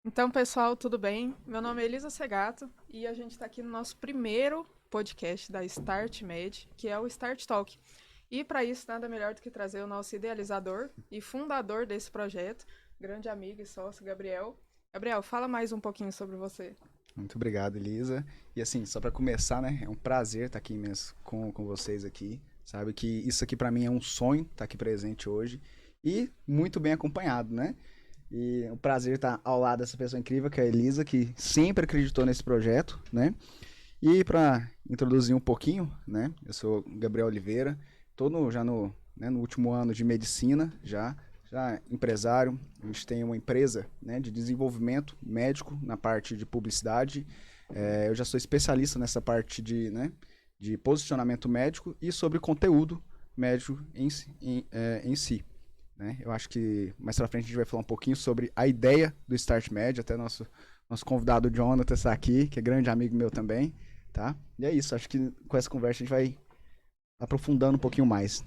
Então, pessoal, tudo bem? Meu nome é Elisa Segato e a gente está aqui no nosso primeiro podcast da Start Med, que é o Start Talk. E para isso, nada melhor do que trazer o nosso idealizador e fundador desse projeto, grande amigo e sócio, Gabriel. Gabriel, fala mais um pouquinho sobre você. Muito obrigado, Elisa. E assim, só para começar, né? É um prazer estar aqui mesmo com vocês aqui. Sabe que isso aqui para mim é um sonho estar aqui presente hoje e muito bem acompanhado, né? E é um prazer estar ao lado dessa pessoa incrível que é a Elisa, que sempre acreditou nesse projeto, né? E para introduzir um pouquinho, né? Eu sou Gabriel Oliveira, estou no último ano de medicina já empresário. A gente tem uma empresa, né, de desenvolvimento médico na parte de publicidade. Eu já sou especialista nessa parte de posicionamento médico e sobre conteúdo médico em si. Né? Eu acho que mais pra frente a gente vai falar um pouquinho sobre a ideia do Start Med, até nosso convidado Jonathan está aqui, que é grande amigo meu também, tá? E é isso, acho que com essa conversa a gente vai aprofundando um pouquinho mais.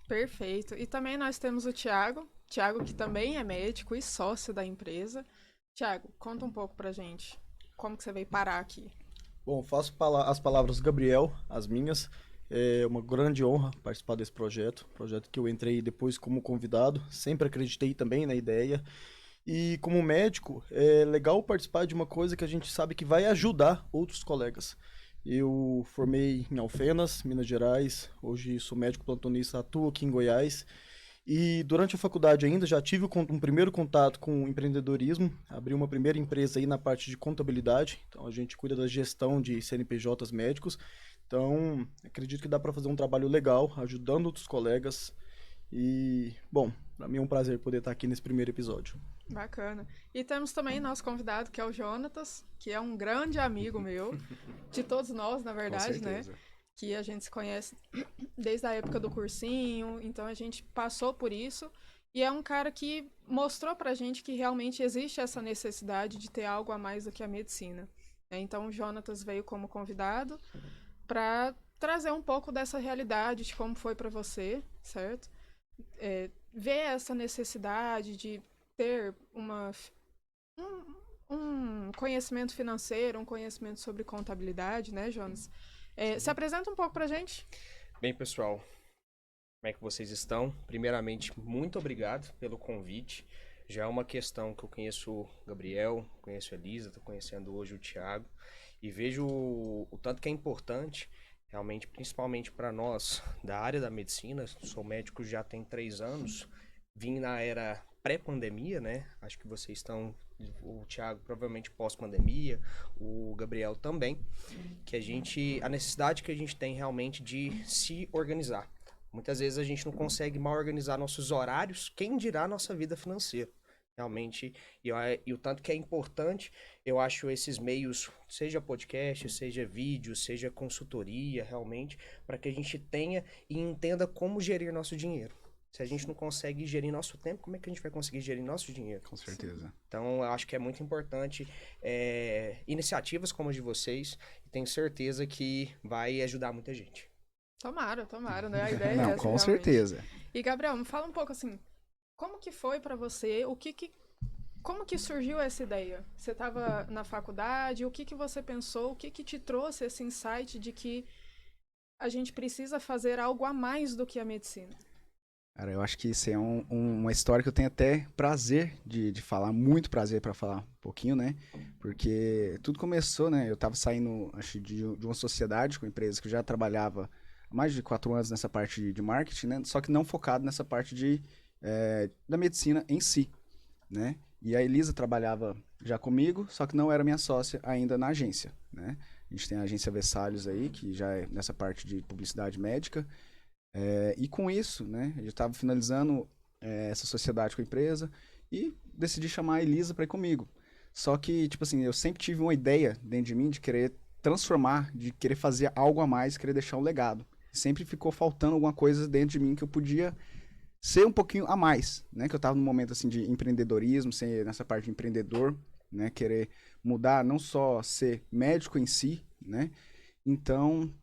Perfeito. E também nós temos o Tiago, Tiago que também é médico e sócio da empresa. Tiago, conta um pouco pra gente. Como que você veio parar aqui? Bom, faço as palavras do Gabriel, as minhas. É uma grande honra participar desse projeto que eu entrei depois como convidado. Sempre acreditei também na ideia. E como médico, é legal participar de uma coisa que a gente sabe que vai ajudar outros colegas. Eu formei em Alfenas, Minas Gerais. Hoje sou médico plantonista, atuo aqui em Goiás. E durante a faculdade ainda já tive um primeiro contato com o empreendedorismo, abri uma primeira empresa aí na parte de contabilidade, então a gente cuida da gestão de CNPJs médicos, então acredito que dá para fazer um trabalho legal, ajudando outros colegas e, bom, para mim é um prazer poder estar aqui nesse primeiro episódio. Bacana. E temos também nosso convidado, que é o Jonatas, que é um grande amigo meu, de todos nós, na Com verdade, né? certeza. Que a gente se conhece desde a época do cursinho, então a gente passou por isso. E é um cara que mostrou pra gente que realmente existe essa necessidade de ter algo a mais do que a medicina. Então o Jonatas veio como convidado para trazer um pouco dessa realidade de como foi para você, certo? Ver essa necessidade de ter um conhecimento financeiro, um conhecimento sobre contabilidade, né, Jonas? Se Sim. apresenta um pouco pra gente. Bem, pessoal, como é que vocês estão? Primeiramente, muito obrigado pelo convite. Já é uma questão que eu conheço o Gabriel, conheço a Elisa, estou conhecendo hoje o Thiago e vejo o tanto que é importante, realmente, principalmente para nós da área da medicina. Sou médico já tem 3 anos, vim na era pré-pandemia, né? Acho que vocês estão, o Thiago provavelmente pós-pandemia, o Gabriel também, que a necessidade que a gente tem realmente de se organizar. Muitas vezes a gente não consegue mal organizar nossos horários, quem dirá nossa vida financeira. Realmente, e o tanto que é importante, eu acho esses meios, seja podcast, seja vídeo, seja consultoria, realmente, para que a gente tenha e entenda como gerir nosso dinheiro. Se a gente não consegue gerir nosso tempo, como é que a gente vai conseguir gerir nosso dinheiro? Com certeza. Então, eu acho que é muito importante iniciativas como as de vocês, e tenho certeza que vai ajudar muita gente. Tomara, tomara, né? A ideia é Não, essa, com realmente. certeza. E, Gabriel, me fala um pouco assim, como que foi pra você, como que surgiu essa ideia? Você estava na faculdade, o que que você pensou, o que que te trouxe esse insight de que a gente precisa fazer algo a mais do que a medicina? Cara, eu acho que isso é uma história que eu tenho até prazer de falar, muito prazer para falar um pouquinho, né? Porque tudo começou, né? Eu tava saindo, acho, de uma sociedade com empresas que eu já trabalhava há mais de 4 anos nessa parte de marketing, né? Só que não focado nessa parte da medicina em si, né? E a Elisa trabalhava já comigo, só que não era minha sócia ainda na agência, né? A gente tem a agência Vessálios aí, que já é nessa parte de publicidade médica. E com isso, né, eu estava finalizando essa sociedade com a empresa e decidi chamar a Elisa para ir comigo. Só que, tipo assim, eu sempre tive uma ideia dentro de mim de querer transformar, de querer fazer algo a mais, querer deixar um legado. Sempre ficou faltando alguma coisa dentro de mim que eu podia ser um pouquinho a mais, né? Que eu estava num momento assim de empreendedorismo, ser nessa parte de empreendedor, né? Querer mudar, não só ser médico em si, né? Então,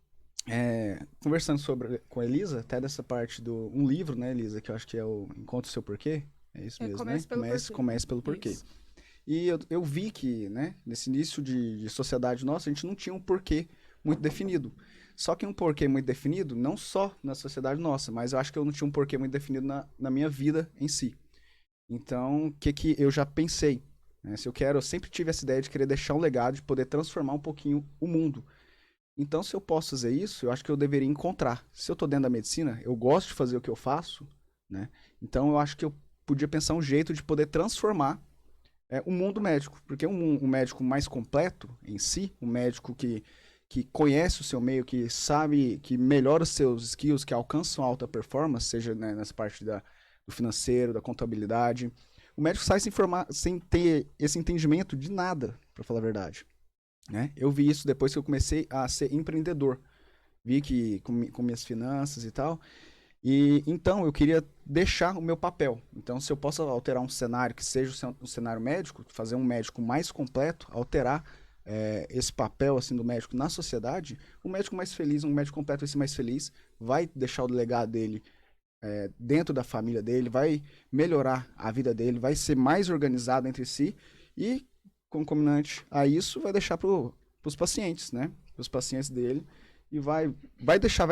conversando com a Elisa, até dessa parte do um livro, né, Elisa, que eu acho que é o Encontre o Seu Porquê. É isso mesmo, comece né? pelo porquê. Comece pelo porquê. Isso. E eu vi que, né, nesse início de sociedade nossa, a gente não tinha um porquê muito definido. Só que um porquê muito definido, não só na sociedade nossa, mas eu acho que eu não tinha um porquê muito definido na minha vida em si. Então, o que eu já pensei? Né? Se eu sempre tive essa ideia de querer deixar um legado, de poder transformar um pouquinho o mundo. Então, se eu posso fazer isso, eu acho que eu deveria encontrar. Se eu estou dentro da medicina, eu gosto de fazer o que eu faço, né? Então, eu acho que eu podia pensar um jeito de poder transformar o mundo médico. Porque um médico mais completo em si, um médico que conhece o seu meio, que sabe, que melhora os seus skills, que alcançam alta performance, seja, né, nessa parte do financeiro, da contabilidade. O médico sai sem ter esse entendimento de nada, para falar a verdade. Né? Eu vi isso depois que eu comecei a ser empreendedor. Vi que com minhas finanças e tal. E então eu queria deixar o meu papel. Então, se eu posso alterar um cenário que seja um cenário médico, fazer um médico mais completo, alterar esse papel assim do médico na sociedade, o médico mais feliz, um médico completo vai ser mais feliz, vai deixar o legado dele dentro da família dele, vai melhorar a vida dele, vai ser mais organizado entre si e, concomitante a isso, vai deixar para os pacientes, né? Para os pacientes dele e vai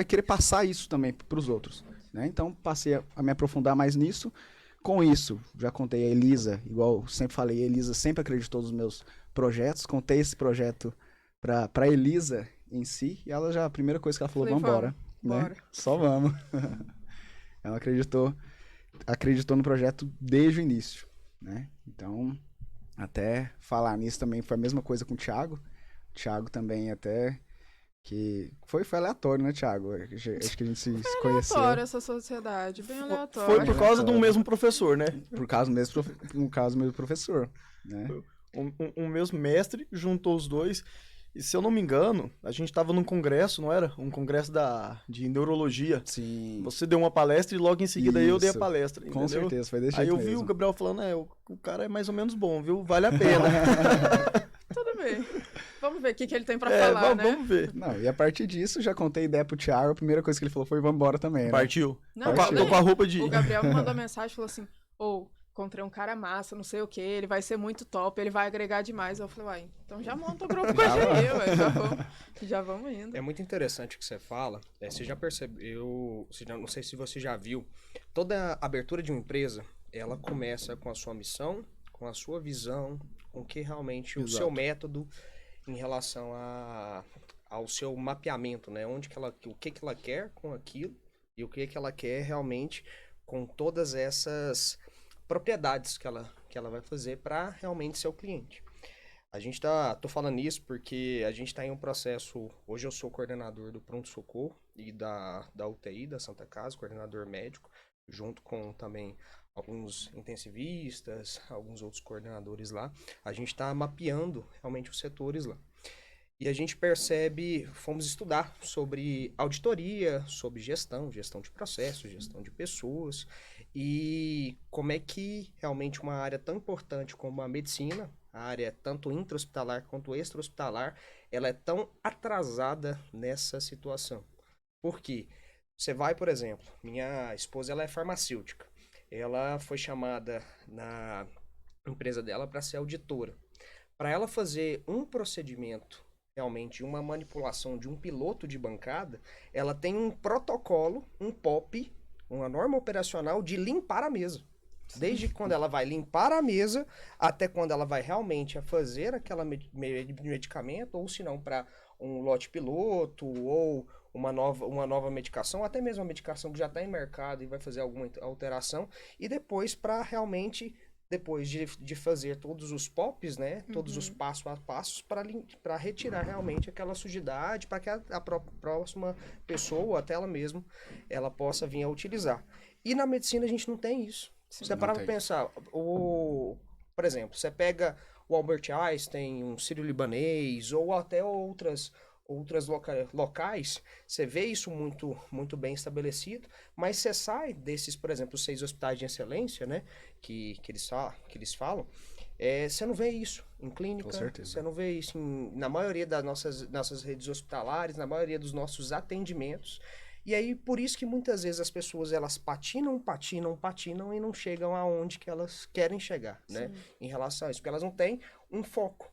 querer passar isso também para os outros. Né? Então, passei a me aprofundar mais nisso. Com isso, já contei a Elisa, igual sempre falei, a Elisa sempre acreditou nos meus projetos. Contei esse projeto para Elisa em si, e ela a primeira coisa que ela falou, Falei, vambora. Né? bora. Só vamos. Ela acreditou no projeto desde o início. Né? Então, até falar nisso também foi a mesma coisa com o Thiago. O Thiago também até... que foi aleatório, né, Thiago? Acho que a gente se conheceu. Aleatório essa sociedade, bem aleatório. Foi por causa de um mesmo professor, né? Por causa do mesmo professor, né? Um mesmo mestre juntou os dois. E se eu não me engano, a gente estava num congresso, não era? Um congresso de neurologia. Sim. Você deu uma palestra e logo em seguida eu dei a Isso. palestra. Com entendeu? certeza, foi desse Aí jeito eu vi mesmo. o Gabriel falando, o cara é mais ou menos bom, viu? Vale a pena. Tudo bem. Vamos ver o que ele tem pra falar, né? Vamos ver. Não, e a partir disso, já contei ideia pro Thiago, a primeira coisa que ele falou foi vambora também, né? Partiu. Não, Tô com a roupa de... O Gabriel me mandou mensagem e falou assim, encontrei um cara massa, não sei o que, ele vai ser muito top, ele vai agregar demais. Eu falei, uai, então já monta o grupo com ele, ué, já vamos indo. É muito interessante o que você fala. Você já percebeu, não sei se você já viu, toda a abertura de uma empresa, ela começa com a sua missão, com a sua visão, com que realmente o seu método em relação ao seu mapeamento, né? O que ela quer com aquilo e o que ela quer realmente com todas essas propriedades que ela vai fazer para realmente ser o cliente. Tô falando isso porque a gente está em um processo, hoje eu sou coordenador do pronto-socorro e da UTI, da Santa Casa, coordenador médico, junto com também alguns intensivistas, alguns outros coordenadores lá. A gente está mapeando realmente os setores lá. E a gente fomos estudar sobre auditoria, sobre gestão de processos, gestão de pessoas, e como é que realmente uma área tão importante como a medicina, a área tanto intra-hospitalar quanto extra-hospitalar, ela é tão atrasada nessa situação. Por quê? Você vai, por exemplo, minha esposa ela é farmacêutica, ela foi chamada na empresa dela para ser auditora. Para ela fazer um procedimento, realmente uma manipulação de um piloto de bancada, ela tem um protocolo, um POP, uma norma operacional de limpar a mesa. Desde quando ela vai limpar a mesa, até quando ela vai realmente fazer aquela medicamento, ou se não para um lote piloto, ou uma nova medicação, até mesmo a medicação que já está em mercado e vai fazer alguma alteração, e depois para realmente... Depois de fazer todos os POPs, né? Todos os passos a passos para retirar realmente aquela sujidade, para que a próxima pessoa, até ela mesma, ela possa vir a utilizar. E na medicina a gente não tem isso. Sim, você para pensar, por exemplo, você pega o Albert Einstein, um sírio-libanês, ou até outras locais, você vê isso muito, muito bem estabelecido, mas você sai desses, por exemplo, os 6 hospitais de excelência, né, que eles falam, você não vê isso em clínica, você não vê isso na maioria das nossas redes hospitalares, na maioria dos nossos atendimentos, E aí, por isso que muitas vezes as pessoas, elas patinam e não chegam aonde que elas querem chegar, né? Sim. Em relação a isso, porque elas não têm um foco.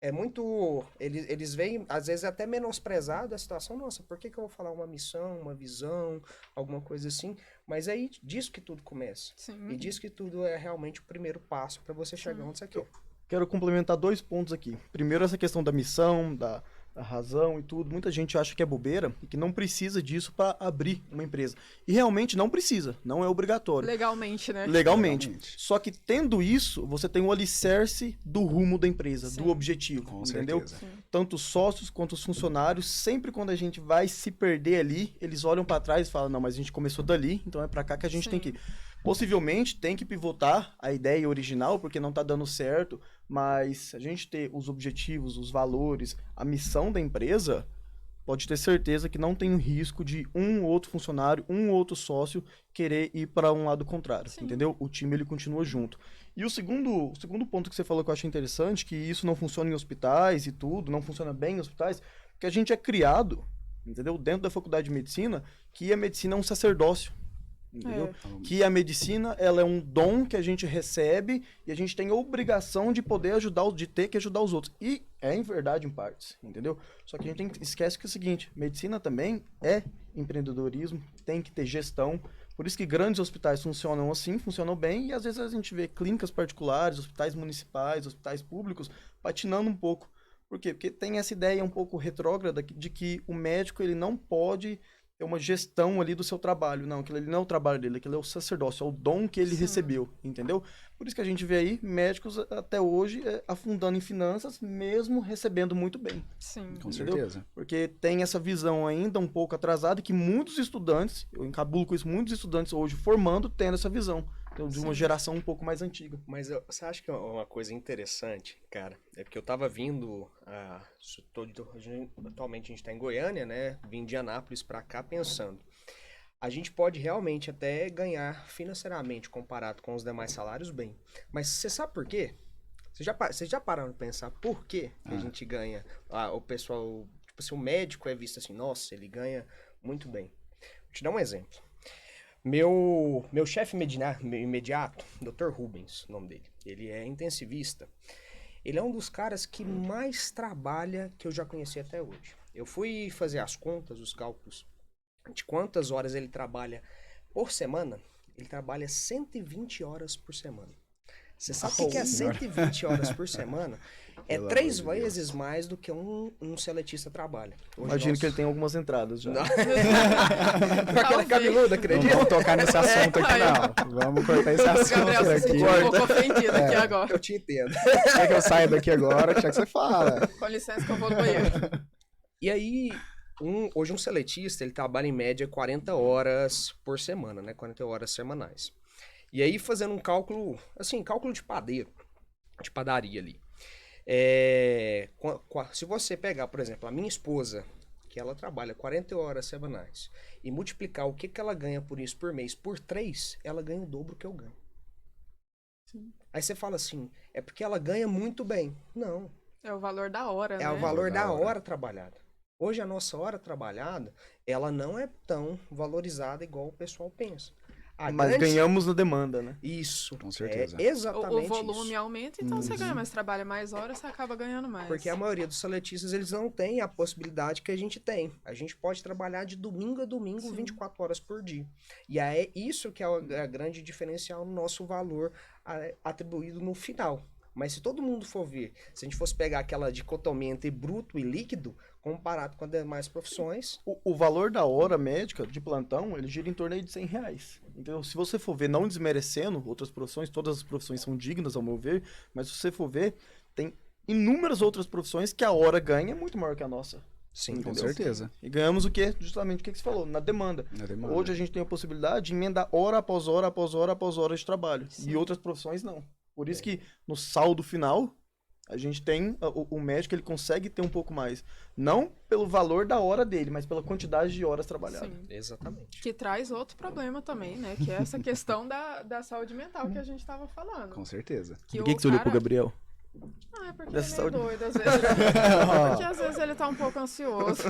É muito... Eles veem, às vezes, até menosprezado a situação. Nossa, por que que eu vou falar uma missão, uma visão, alguma coisa assim? Mas aí, disso que tudo começa. Sim. E disso que tudo é realmente o primeiro passo para você chegar onde você quer. Quero complementar 2 pontos aqui. Primeiro, essa questão da missão, da razão e tudo. Muita gente acha que é bobeira e que não precisa disso para abrir uma empresa. E realmente não precisa, não é obrigatório. Legalmente, né? Legalmente. Só que tendo isso, você tem o alicerce do rumo da empresa, Sim. do objetivo, Com entendeu? certeza. Sim. Tanto os sócios quanto os funcionários, sempre quando a gente vai se perder ali, eles olham para trás e falam, não, mas a gente começou dali, então é para cá que a gente tem que ir. Possivelmente tem que pivotar a ideia original, porque não tá dando certo, mas a gente ter os objetivos, os valores, a missão da empresa, pode ter certeza que não tem um risco de um outro funcionário, um outro sócio querer ir para um lado contrário, Sim. entendeu? O time ele continua junto. E o segundo ponto que você falou que eu achei interessante, que isso não funciona em hospitais e tudo, não funciona bem em hospitais, porque a gente é criado, entendeu? Dentro da faculdade de medicina, que a medicina é um sacerdócio. Entendeu? Que a medicina, ela é um dom que a gente recebe e a gente tem a obrigação de poder ajudar, de ter que ajudar os outros. E é em verdade em partes, entendeu? Só que a gente esquece que é o seguinte, medicina também é empreendedorismo, tem que ter gestão. Por isso que grandes hospitais funcionam assim, funcionam bem, e às vezes a gente vê clínicas particulares, hospitais municipais, hospitais públicos, patinando um pouco. Por quê? Porque tem essa ideia um pouco retrógrada de que o médico ele não pode ter uma gestão ali do seu trabalho. Não, aquilo ali não é o trabalho dele, aquilo é o sacerdócio, é o dom que ele recebeu, entendeu? Por isso que a gente vê aí médicos até hoje afundando em finanças, mesmo recebendo muito bem. Sim. Com Entendeu? certeza. Porque tem essa visão ainda um pouco atrasada que muitos estudantes, eu encabulo com isso, muitos estudantes hoje formando tendo essa visão. Então, de uma Sim. geração um pouco mais antiga. Mas você acha que é uma coisa interessante, cara? É porque eu tava vindo, atualmente a gente tá em Goiânia, né? Vim de Anápolis pra cá pensando. A gente pode realmente até ganhar financeiramente comparado com os demais salários bem. Mas você sabe por quê? Vocês já pararam de pensar por quê que a gente ganha? O pessoal, tipo assim, o médico é visto assim, nossa, ele ganha muito bem. Vou te dar um exemplo. Meu chefe imediato, Dr. Rubens, o nome dele, ele é intensivista. Ele é um dos caras que mais trabalha que eu já conheci até hoje. Eu fui fazer as contas, os cálculos de quantas horas ele trabalha por semana. Ele trabalha 120 horas por semana. Você sabe o que é 120 horas por semana? É Pelo 3 amor de Deus. vezes mais do que um seletista trabalha. Hoje Imagino nós- que ele tem algumas entradas já. Com aquela Talvez. cabeluda, Não acredita? vamos tocar nesse assunto aqui, não. Vamos cortar esse O assunto Gabriel se aqui. sentiu um pouco ofendido aqui agora. Eu te entendo. Quer que eu saia daqui agora? Quer que você fala? Com licença que eu vou no banheiro. E aí, hoje um seletista, ele trabalha em média 40 horas por semana, né? 40 horas semanais. E aí, fazendo um cálculo, assim, cálculo de padeiro, de padaria ali. Se você pegar, por exemplo, a minha esposa, que ela trabalha 40 horas semanais, e multiplicar o que ela ganha por isso por mês por 3, ela ganha o dobro que eu ganho. Sim. Aí você fala assim, é porque ela ganha muito bem. Não, É o valor da hora, né? é o valor da Da hora. hora trabalhada. Hoje a nossa hora trabalhada, ela não é tão valorizada igual o pessoal pensa. Mas ganhamos na demanda, né? Isso. Com certeza. É exatamente O volume isso. aumenta, então você ganha mais, trabalha mais horas, você acaba ganhando mais. Porque a maioria dos seletistas, eles não têm a possibilidade que a gente tem. A gente pode trabalhar de domingo a domingo, Sim. 24 horas por dia. E é isso que é a grande diferencial no nosso valor atribuído no final. Mas se todo mundo for ver, se a gente fosse pegar aquela dicotomia entre bruto e líquido, comparado com as demais profissões, O valor da hora médica de plantão, ele gira em torno aí de R$100. Então, se você for ver, não desmerecendo outras profissões, todas as profissões são dignas, ao meu ver, mas se você for ver, tem inúmeras outras profissões que a hora ganha muito maior que a nossa. sim, Com Entendeu? certeza. E ganhamos o quê? Justamente o que você falou, na demanda. Na demanda. Hoje a gente tem a possibilidade de emendar hora após hora, após hora, após hora de trabalho. Sim. E outras profissões não. Por isso que no saldo final, a gente tem, o médico ele consegue ter um pouco mais. Não pelo valor da hora dele, mas pela quantidade de horas trabalhadas. Sim. exatamente. Que traz outro problema também, né? Que é essa questão da saúde mental que a gente tava falando. Com certeza. Por que você olhou pro Gabriel? Ah, é porque Dessa ele é meio saúde- doido às vezes. Porque às vezes ele tá um pouco ansioso.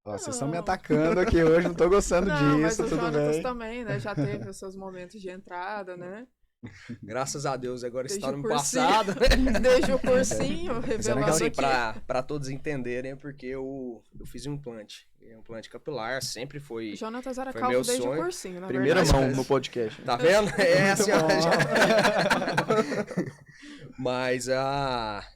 Ó, vocês estão me Não. atacando aqui hoje, não tô gostando Não, mas disso, o tudo Jonatas bem. também, né? Já teve os seus momentos de entrada, né? Graças a Deus, agora Desde está o no cursinho. passado. Desde o cursinho, era revelando Assim, aqui. para todos entenderem, porque eu fiz um implante capilar, sempre O foi Jonatas era Foi calvo meu desde o sonho. cursinho, na Primeira verdade. mão no podcast. Tá vendo? É assim, ó, bom. Mas é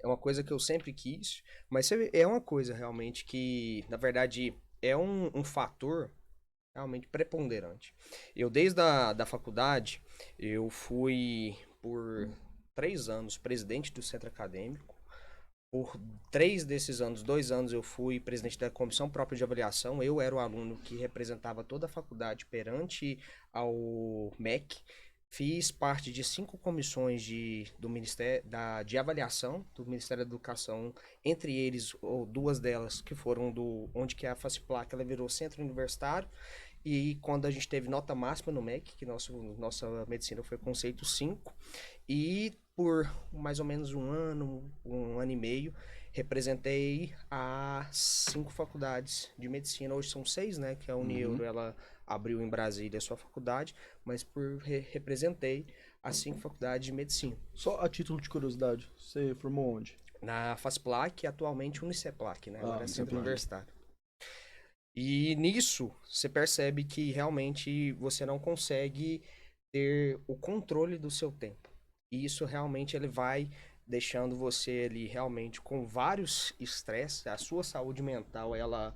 uma coisa que eu sempre quis. Mas é uma coisa realmente que, na verdade, é um fator realmente preponderante. Eu, desde da faculdade, eu fui por 3 anos presidente do centro acadêmico. Por 3 desses anos, 2 anos eu fui presidente da comissão própria de avaliação. Eu era o aluno que representava toda a faculdade perante ao MEC. Fiz parte de 5 comissões do Ministério de avaliação do Ministério da Educação, entre eles, ou 2 delas que foram onde que a Faciplac ela virou centro universitário. E quando a gente teve nota máxima no MEC, que nossa medicina foi conceito 5, e por mais ou menos um ano e meio, representei as 5 faculdades de medicina. Hoje são 6, né? Que a Unieuro, ela abriu em Brasília a sua faculdade, mas representei as 5 faculdades de medicina. Só a título de curiosidade, você formou onde? Na Fasplac, atualmente Uniceplac, né? Agora é centro Uniceplac. universitário. E nisso, você percebe que realmente você não consegue ter o controle do seu tempo. E isso realmente ele vai deixando você ali realmente com vários estresses. A sua saúde mental, ela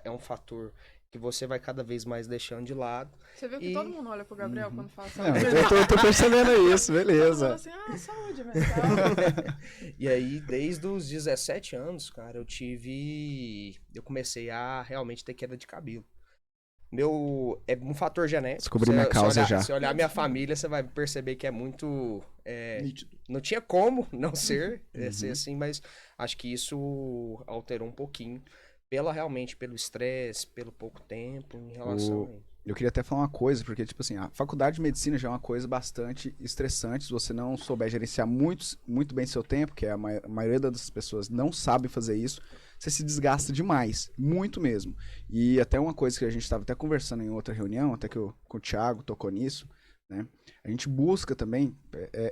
é um fator que você vai cada vez mais deixando de lado. Você viu que E- todo mundo olha pro Gabriel quando fala Não, saúde eu mental. tô percebendo isso, Todo mundo beleza. assim, saúde mental. E aí, desde os 17 anos, cara, eu comecei a realmente ter queda de cabelo. É um fator genético. Descobri minha causa já. Se olhar minha família, você vai perceber que é muito... Nítido. não tinha como não ser Uhum. assim, mas acho que isso alterou um pouquinho realmente pelo estresse, pelo pouco tempo em relação a isso. Eu queria até falar uma coisa, porque, tipo assim, a faculdade de medicina já é uma coisa bastante estressante. Se você não souber gerenciar muito bem seu tempo, que é a maioria das pessoas não sabe fazer isso, você se desgasta demais, muito mesmo. E até uma coisa que a gente estava até conversando em outra reunião, até que com o Thiago tocou nisso, né? A gente busca também,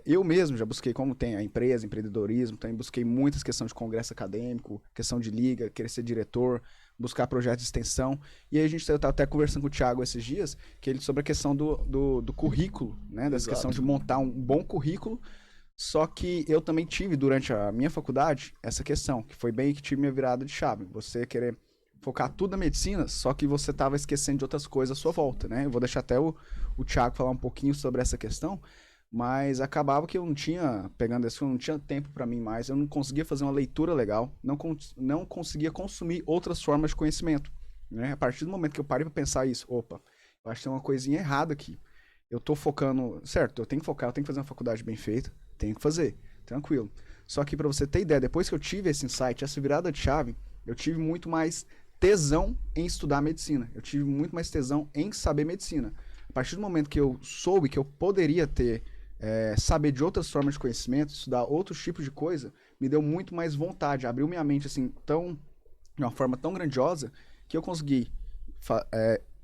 eu mesmo já busquei, como tem a empresa, empreendedorismo, também busquei muitas questões de congresso acadêmico, questão de liga, querer ser diretor, buscar projetos de extensão. E aí a gente estava até conversando com o Thiago esses dias, que ele sobre a questão do currículo, né? Dessa Exato. questão de montar um bom currículo. Só que eu também tive, durante a minha faculdade, essa questão, que foi bem que tive minha virada de chave. Você querer focar tudo na medicina, só que você estava esquecendo de outras coisas à sua volta, né? Eu vou deixar até o Thiago falar um pouquinho sobre essa questão, mas acabava que eu não tinha, pegando isso, eu não tinha tempo para mim mais, eu não conseguia fazer uma leitura legal, não conseguia consumir outras formas de conhecimento, né? A partir do momento que eu parei para pensar isso, opa, eu acho que tem uma coisinha errada aqui. Eu tô focando, certo, eu tenho que focar, eu tenho que fazer uma faculdade bem feita, tenho que fazer, tranquilo. Só que para você ter ideia, depois que eu tive esse insight, essa virada de chave, eu tive muito mais tesão em estudar medicina. Eu tive muito mais tesão em saber medicina. A partir do momento que eu soube que eu poderia ter, saber de outras formas de conhecimento, estudar outros tipos de coisa, me deu muito mais vontade, abriu minha mente assim, de uma forma tão grandiosa, que eu consegui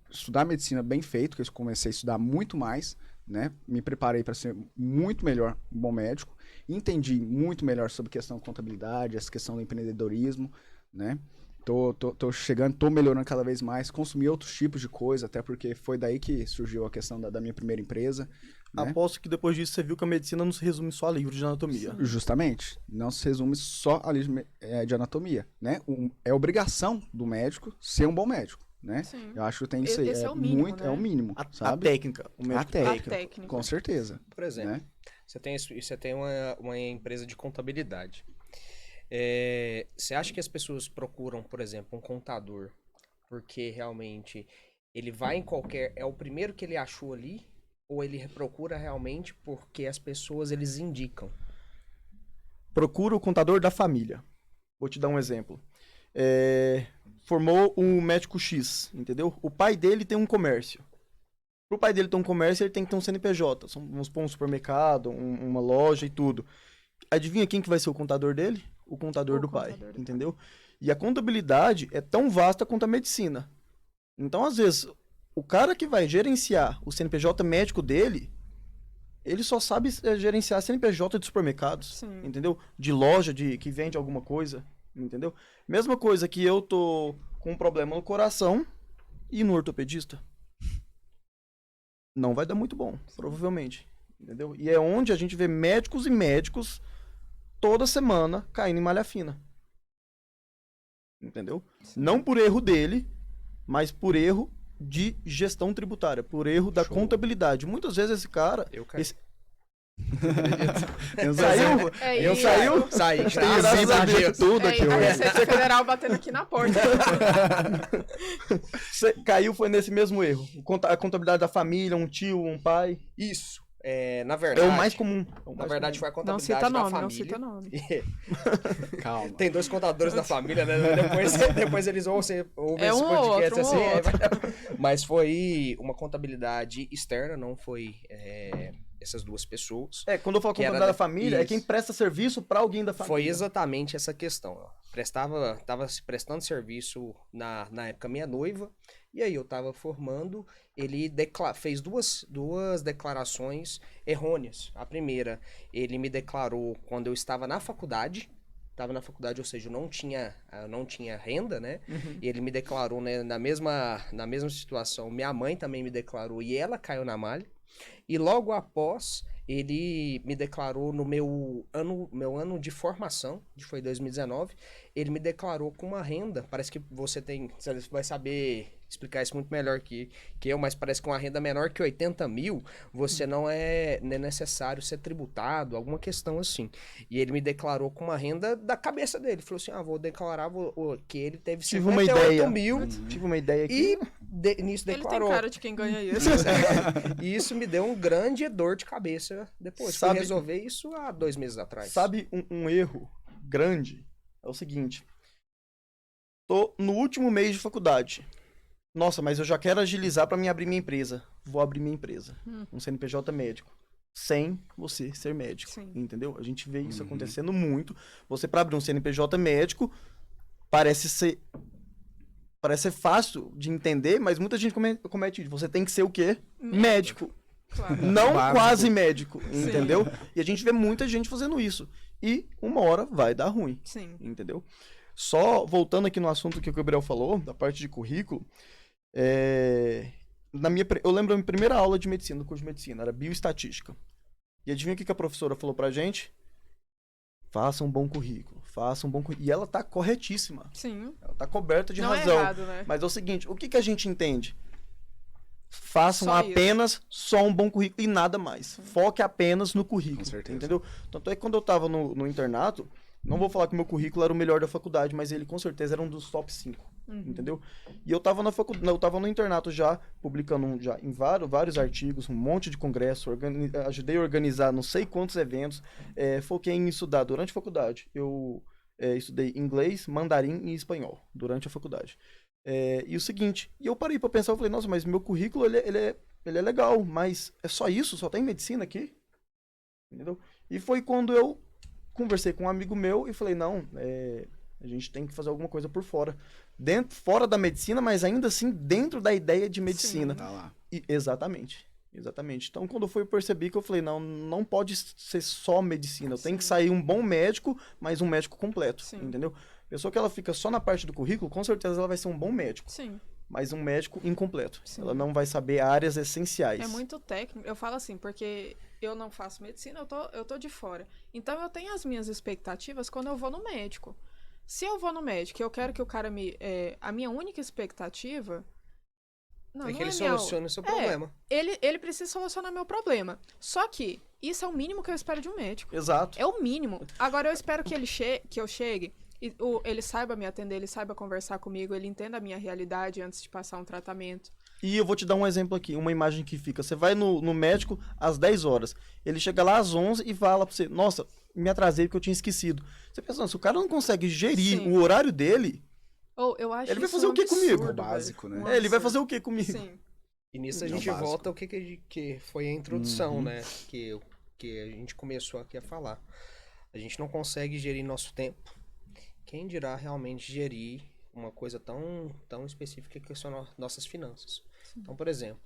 estudar medicina bem feito, que eu comecei a estudar muito mais, né? Me preparei para ser muito melhor um bom médico, entendi muito melhor sobre questão de contabilidade, essa questão do empreendedorismo, né? Tô chegando, tô melhorando cada vez mais, consumi outros tipos de coisa, até porque foi daí que surgiu a questão da minha primeira empresa, né? Aposto que depois disso você viu que a medicina não se resume só a livro de anatomia. Justamente, não se resume só a livro de anatomia, né? É obrigação do médico ser um bom médico, né? Sim. Eu acho que tem isso aí, Esse é o mínimo, muito, né? é o mínimo, A sabe? técnica. O médico A técnica. técnica. Com certeza. Por exemplo, Né? você tem uma empresa de contabilidade. Você acha que as pessoas procuram, por exemplo, um contador porque realmente ele vai em qualquer... É o primeiro que ele achou ali? Ou ele procura realmente porque as pessoas eles indicam? Procura o contador da família. Vou te dar um exemplo. Formou um médico X, entendeu? O pai dele tem um comércio. Pro pai dele ter um comércio, ele tem que ter um CNPJ. Vamos supor um supermercado, uma loja e tudo. Adivinha quem que vai ser o contador dele? O contador do pai, contador do entendeu? E a contabilidade é tão vasta quanto a medicina. Então, às vezes, o cara que vai gerenciar o CNPJ médico dele, ele só sabe gerenciar CNPJ de supermercados, Sim. entendeu? De loja que vende alguma coisa, entendeu? Mesma coisa que eu tô com um problema no coração e no ortopedista. Não vai dar muito bom, provavelmente, entendeu? E é onde a gente vê médicos e médicos toda semana caindo em malha fina. Entendeu? Não por erro dele, mas por erro de gestão tributária, por erro da contabilidade. Muitas vezes esse cara... Eu caí. Saiu? Eu saiu? Saí, Graças a Deus. Tudo aqui A hoje. Receita Federal batendo aqui na porta. Você caiu foi nesse mesmo erro. A contabilidade da família, um tio, um pai. Isso. Na É verdade... o mais comum. Na verdade, foi a Não contabilidade cita da nome, família. não cita nome. Calma. Tem 2 contadores da família, né? Depois eles vão ouvem É esse um ou podcast outro, um ou assim. Mas foi uma contabilidade externa, não foi essas 2 pessoas. Quando eu falo Que era contabilidade da da- família, é isso. quem presta serviço para alguém da família. Foi exatamente essa questão. Tava se prestando serviço na época minha noiva, e aí eu tava formando, ele fez duas declarações errôneas. A primeira, ele me declarou quando eu estava na faculdade, ou seja, eu não tinha renda, né? E ele me declarou, né, na mesma situação, minha mãe também me declarou e ela caiu na malha. E logo após, ele me declarou no meu ano de formação, que foi 2019, ele me declarou com uma renda, parece que você vai saber explicar isso muito melhor que eu, mas parece que uma renda menor que 80 mil, você não é necessário ser tributado, alguma questão assim. E ele me declarou com uma renda da cabeça dele, falou assim, vou declarar que ele teve Tive uma 58 ideia. mil, Tive uma ideia aqui. e nisso Ele declarou. tem cara de quem ganha isso. E isso me deu um grande dor de cabeça depois. Fui Sabe- resolver isso há 2 meses atrás. Sabe um erro grande? É o seguinte. Tô no último mês de faculdade. Nossa, mas eu já quero agilizar para mim abrir minha empresa. Vou abrir minha empresa. Um CNPJ médico. Sem você ser médico. Sim. Entendeu? A gente vê isso acontecendo muito. Você, para abrir um CNPJ médico, parece ser fácil de entender, mas muita gente comete isso. Você tem que ser o quê? Médico. Claro. Não Básico. quase médico, Sim. entendeu? E a gente vê muita gente fazendo isso. E uma hora vai dar ruim, Sim. entendeu? Só voltando aqui no assunto que o Gabriel falou, da parte de currículo, eu lembro da minha primeira aula de medicina, do curso de medicina, era bioestatística. E adivinha o que a professora falou pra gente? Faça um bom currículo, faça um bom currículo. E ela tá corretíssima, Sim. ela tá coberta de Não é razão. errado, né? Mas é o seguinte, o que a gente entende? Façam Só isso. apenas só um bom currículo e nada mais. Foque apenas no currículo, Com certeza. entendeu? Tanto é que quando eu tava no internato, não vou falar que o meu currículo era o melhor da faculdade, mas ele com certeza era um dos top 5, entendeu? E eu tava eu tava no internato já, publicando já em vários artigos, um monte de congresso, ajudei a organizar não sei quantos eventos, foquei em estudar durante a faculdade. Eu estudei inglês, mandarim e espanhol durante a faculdade. E o seguinte, e eu parei pra pensar, eu falei, nossa, mas meu currículo, ele é legal, mas é só isso? Só tem medicina aqui? Entendeu? E foi quando eu conversei com um amigo meu e falei, não, a gente tem que fazer alguma coisa por fora. Fora da medicina, mas ainda assim dentro da ideia de medicina. Tá lá. Exatamente. Então, quando eu percebi que eu falei, não pode ser só medicina. Eu tenho que sair um bom médico, mas um médico completo, Sim. entendeu? Pessoa que ela fica só na parte do currículo, com certeza ela vai ser um bom médico, Sim. mas um médico incompleto. Sim. Ela não vai saber áreas essenciais. É muito técnico. Eu falo assim, porque eu não faço medicina, eu tô de fora. Então eu tenho as minhas expectativas quando eu vou no médico. Se eu vou no médico e eu quero que o cara a minha única expectativa. Não, É não que ele é minha- solucione o seu problema. Ele precisa solucionar meu problema. Só que isso é o mínimo que eu espero de um médico. Exato. É o mínimo. Agora eu espero que que eu chegue e ele saiba me atender, ele saiba conversar comigo, ele entenda a minha realidade antes de passar um tratamento. E eu vou te dar um exemplo aqui, uma imagem que fica. Você vai no médico às 10 horas, ele chega lá às 11 e fala pra você, nossa, me atrasei porque eu tinha esquecido. Você pensa, se o cara não consegue gerir Sim. o horário dele, Ou eu acho Ele vai isso fazer o quê comigo? absurdo, Básico, velho. né? ele vai absurdo. fazer o quê comigo? Sim. E nisso a É o gente básico. volta ao que foi a introdução, né? Que a gente começou aqui a falar. A gente não consegue gerir nosso tempo, Quem dirá realmente gerir uma coisa tão específica que são nossas finanças. Então, por exemplo,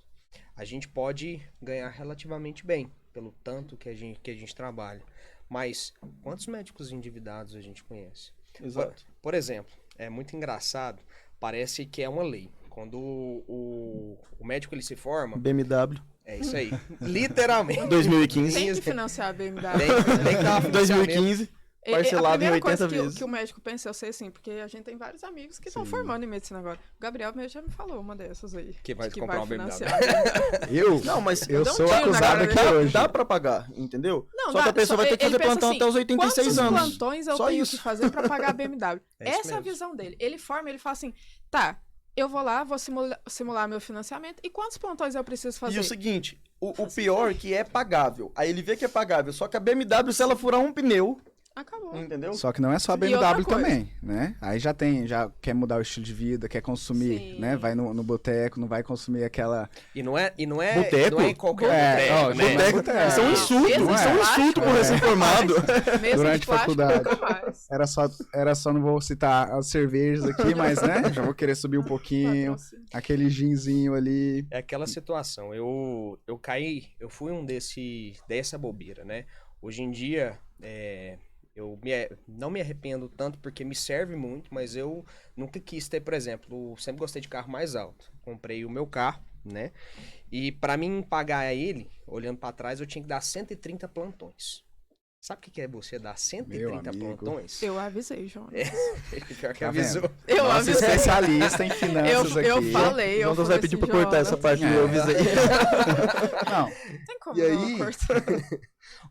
a gente pode ganhar relativamente bem pelo tanto que a gente trabalha. Mas quantos médicos endividados a gente conhece? Exato. Por exemplo, é muito engraçado, parece que é uma lei. Quando o médico ele se forma, BMW. é isso aí, literalmente. 2015. Tem que financiar a BMW. Tem que dar uma 2015. A Parcelado em primeira 80 coisa vezes. que o médico pensa, eu sei sim, porque a gente tem vários amigos que estão Sim. formando em medicina agora. O Gabriel mesmo já me falou uma dessas aí. Que vai de comprar uma financiar. Não, mas Eu dou um sou tiro na acusado cara aqui dele. hoje. dá pra pagar, entendeu? Não, Só que a pessoa vai ter que ele fazer pensa plantão assim, até os 86 quantos anos. plantões eu Só tenho isso. que fazer pra pagar a BMW? É isso Essa é a mesmo. visão dele. Ele forma, ele fala assim, tá, eu vou lá, vou simular meu financiamento, e quantos plantões eu preciso fazer? E o seguinte, o pior é que é pagável. Aí ele vê que é pagável, só que a BMW, se ela furar um pneu, Acabou. entendeu? Só que não é só a E outra BMW coisa. também, né? Aí já quer mudar o estilo de vida, quer consumir, Sim. né? Vai no boteco, não vai consumir aquela... E não é Boteco? não é em qualquer É, boteco, ó, né? Boteco, boteco. isso é um insulto, Mesa isso é um de insulto pro plástico, recém-formado. Mesa Durante de plástico faculdade. nunca mais. Era só, não vou citar as cervejas aqui, mas, né? Já vou querer subir um pouquinho. Patrocínio. Aquele ginzinho ali. É aquela situação. Eu fui um dessa bobeira, né? Hoje em dia, não me arrependo tanto porque me serve muito, mas eu nunca quis ter, por exemplo, sempre gostei de carro mais alto. Comprei o meu carro, né? E pra mim pagar ele, olhando pra trás, eu tinha que dar 130 plantões. Sabe o que é você dar 130 amigo. plantões? Eu avisei, João. Pior que Tá avisou. vendo? Eu Nosso avisei. especialista em finanças Eu aqui. falei, eu João José falei pediu assim, pra cortar Jonas, essa parte, É. eu avisei. Não, Não tem como E não aí? cortar.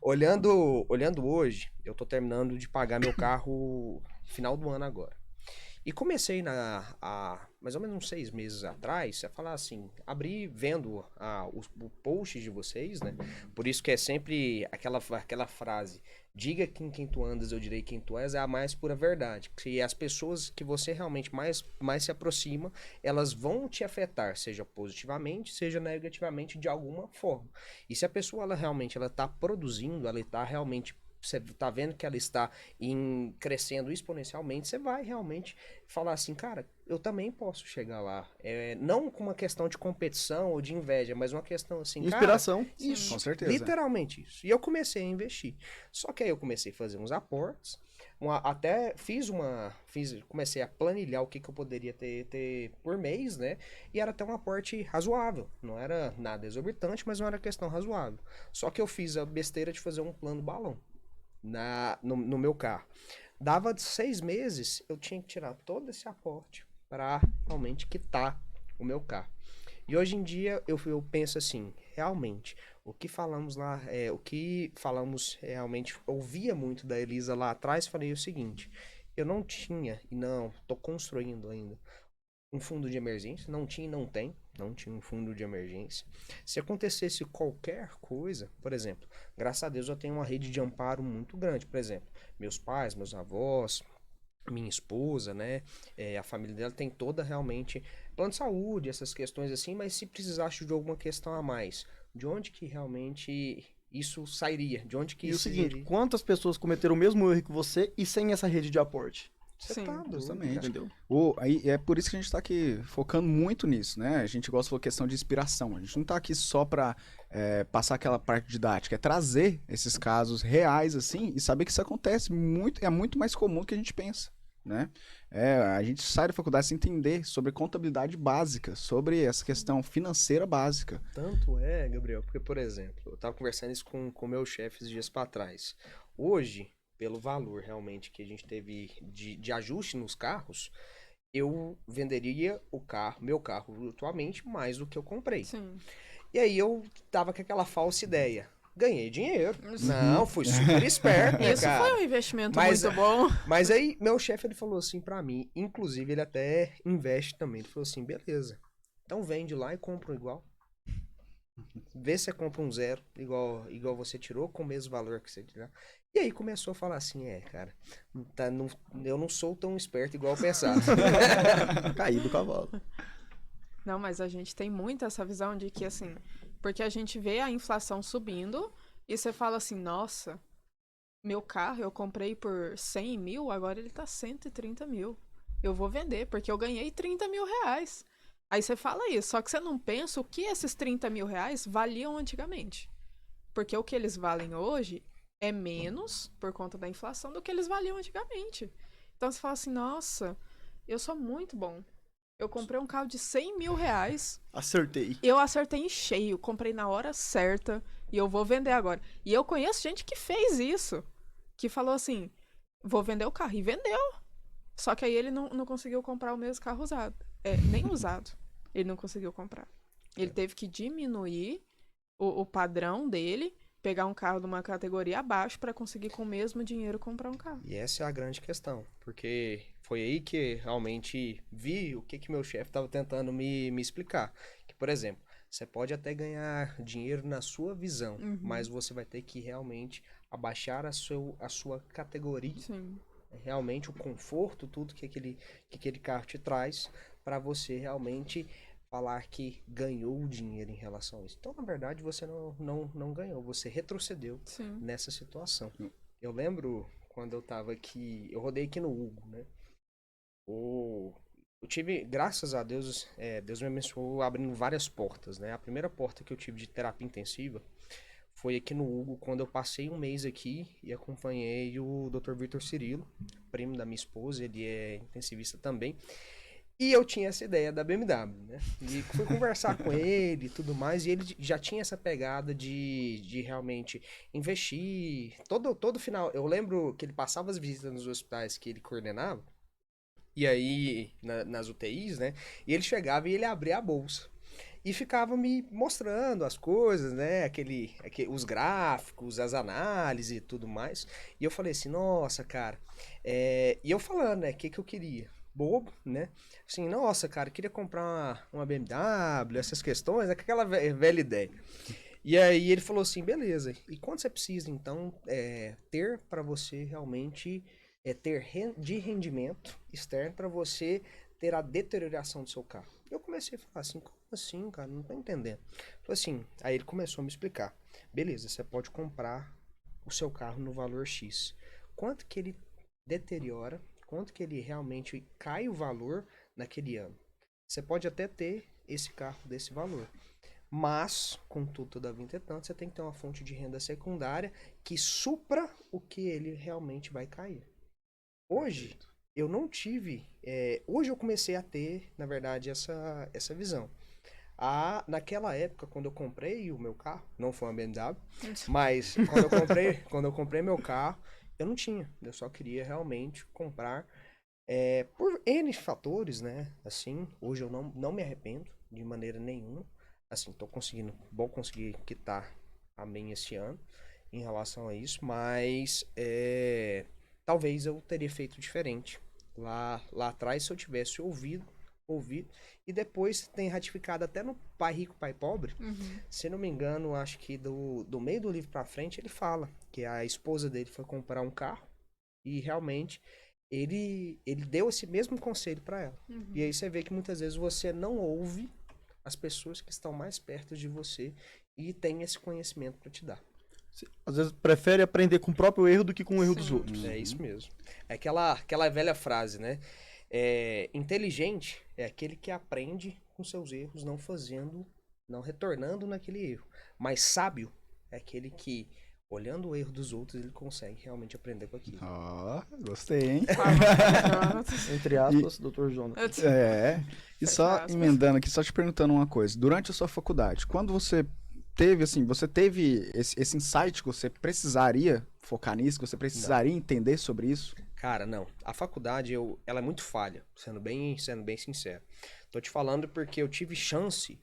Olhando hoje, eu tô terminando de pagar meu carro final do ano agora. E comecei há mais ou menos uns 6 meses atrás a falar assim, abri vendo o post de vocês, né? Por isso que é sempre aquela frase, diga quem tu andas, eu direi quem tu és, é a mais pura verdade. Que as pessoas que você realmente mais se aproxima, elas vão te afetar, seja positivamente, seja negativamente, de alguma forma. E se a pessoa ela tá produzindo, ela está realmente, você tá vendo que ela está crescendo exponencialmente, você vai realmente falar assim, cara, eu também posso chegar lá. Não com uma questão de competição ou de inveja, mas uma questão assim, cara, Inspiração. isso, com certeza. literalmente isso. E eu comecei a investir. Só que aí eu comecei a fazer uns aportes, comecei a planilhar o que eu poderia ter por mês, né? E era até um aporte razoável. Não era nada exorbitante, mas não era questão razoável. Só que eu fiz a besteira de fazer um plano balão no meu carro. Dava 6 meses, eu tinha que tirar todo esse aporte para realmente quitar o meu carro. E hoje em dia eu penso assim, realmente, o que falamos lá, realmente, ouvia muito da Elisa lá atrás, falei o seguinte, eu não tinha, e não, tô construindo ainda, um fundo de emergência, não tinha um fundo de emergência. Se acontecesse qualquer coisa, por exemplo, graças a Deus eu tenho uma rede de amparo muito grande, por exemplo, meus pais, meus avós, minha esposa, né, a família dela tem toda realmente plano de saúde, essas questões assim, mas se precisasse de alguma questão a mais, de onde que realmente isso sairia? De onde que E o isso seguinte, iria? quantas pessoas cometeram o mesmo erro que você e sem essa rede de aporte? Você Sim, tá doido, justamente. cara. Entendeu? Aí é por isso que a gente tá aqui focando muito nisso, né? A gente gosta de questão de inspiração. A gente não tá aqui só pra passar aquela parte didática, é trazer esses casos reais, assim, e saber que isso acontece muito, é muito mais comum do que a gente pensa, né? A gente sai da faculdade sem entender sobre contabilidade básica, sobre essa questão financeira básica. Tanto é, Gabriel, porque, por exemplo, eu tava conversando isso com o meu chefe esses dias pra trás. Hoje, pelo valor realmente que a gente teve de ajuste nos carros, eu venderia meu carro atualmente mais do que eu comprei. Sim. E aí eu tava com aquela falsa ideia. Ganhei dinheiro. Não, fui super esperto, né, Isso cara? foi um investimento Mas- muito bom. Mas aí, meu chefe, ele falou assim pra mim, inclusive ele até investe também, ele falou assim, beleza, então vende lá e compra um igual. Vê se você compra um 0, igual você tirou, com o mesmo valor que você tirar. E aí começou a falar assim, cara, eu não sou tão esperto igual eu pensava. Caí do cavalo. Não, mas a gente tem muito essa visão de que, assim, porque a gente vê a inflação subindo e você fala assim, nossa, meu carro eu comprei por 100 mil, agora ele tá 130 mil. Eu vou vender, porque eu ganhei 30 mil reais. Aí você fala isso, só que você não pensa o que esses 30 mil reais valiam antigamente. Porque o que eles valem hoje é menos, por conta da inflação, do que eles valiam antigamente. Então você fala assim, nossa, eu sou muito bom. Eu comprei um carro de 100 mil reais. Acertei. Eu acertei em cheio, comprei na hora certa e eu vou vender agora. E eu conheço gente que fez isso, que falou assim, vou vender o carro. E vendeu. Só que aí ele não conseguiu comprar o mesmo carro usado. Nem usado. Ele não conseguiu comprar. Ele teve que diminuir o padrão dele, pegar um carro de uma categoria abaixo para conseguir com o mesmo dinheiro comprar um carro. E essa é a grande questão, porque foi aí que realmente vi o que meu chefe estava tentando me explicar. Que, por exemplo, você pode até ganhar dinheiro na sua visão, mas você vai ter que realmente abaixar a sua categoria, Sim. realmente o conforto, tudo que aquele carro te traz, para você realmente falar que ganhou o dinheiro em relação a isso. Então, na verdade, você não ganhou, você retrocedeu Sim. nessa situação. Eu lembro quando eu tava aqui, eu rodei aqui no Hugo, né? Eu tive, graças a Deus, Deus me abençoou abrindo várias portas, né? A primeira porta que eu tive de terapia intensiva foi aqui no Hugo, quando eu passei um mês aqui e acompanhei o Dr. Vitor Cirilo, primo da minha esposa, ele é intensivista também. E eu tinha essa ideia da BMW, né? E fui conversar com ele e tudo mais, e ele já tinha essa pegada de realmente investir. Todo final, eu lembro que ele passava as visitas nos hospitais que ele coordenava, e aí nas UTIs, né? E ele chegava e ele abria a bolsa. E ficava me mostrando as coisas, né? Os gráficos, as análises e tudo mais. E eu falei assim, nossa, cara. E eu falando, né? O que eu queria? Bobo, né? Assim, nossa, cara, queria comprar uma BMW, essas questões, aquela velha ideia. E aí ele falou assim, beleza. E quanto você precisa, então, ter para você realmente ter de rendimento externo para você ter a deterioração do seu carro? Eu comecei a falar assim, como assim, cara? Não tô entendendo. Falei assim, aí ele começou a me explicar. Beleza, você pode comprar o seu carro no valor X. Quanto que ele deteriora, quanto que ele realmente cai o valor naquele ano. Você pode até ter esse carro desse valor. Mas, contudo, todavia, entretanto, você tem que ter uma fonte de renda secundária que supra o que ele realmente vai cair. Hoje, eu não tive. Hoje eu comecei a ter, na verdade, essa visão. Naquela época, quando eu comprei o meu carro, não foi uma BMW, mas quando eu comprei meu carro, eu não tinha. Eu só queria realmente comprar por N fatores, né? Assim, hoje eu não me arrependo de maneira nenhuma. Assim, vou conseguir quitar a minha esse ano em relação a isso, mas talvez eu teria feito diferente lá atrás se eu tivesse ouvido, e depois tem ratificado até no Pai Rico, Pai Pobre. Se não me engano, acho que do meio do livro pra frente ele fala que a esposa dele foi comprar um carro e realmente ele deu esse mesmo conselho para ela. E aí você vê que muitas vezes você não ouve as pessoas que estão mais perto de você e tem esse conhecimento para te dar. Às vezes prefere aprender com o próprio erro do que com o erro dos Sim. outros. É isso mesmo. É aquela velha frase, né? Inteligente é aquele que aprende com seus erros, não retornando naquele erro. Mas sábio é aquele que, olhando o erro dos outros, ele consegue realmente aprender com aquilo. Gostei, hein? Entre aspas, Dr. Jonas. E só emendando aqui, só te perguntando uma coisa. Durante a sua faculdade, quando você teve esse insight que você precisaria focar nisso, que você precisaria entender sobre isso? Cara, não. A faculdade, ela é muito falha, sendo bem sincero. Tô te falando porque eu tive chance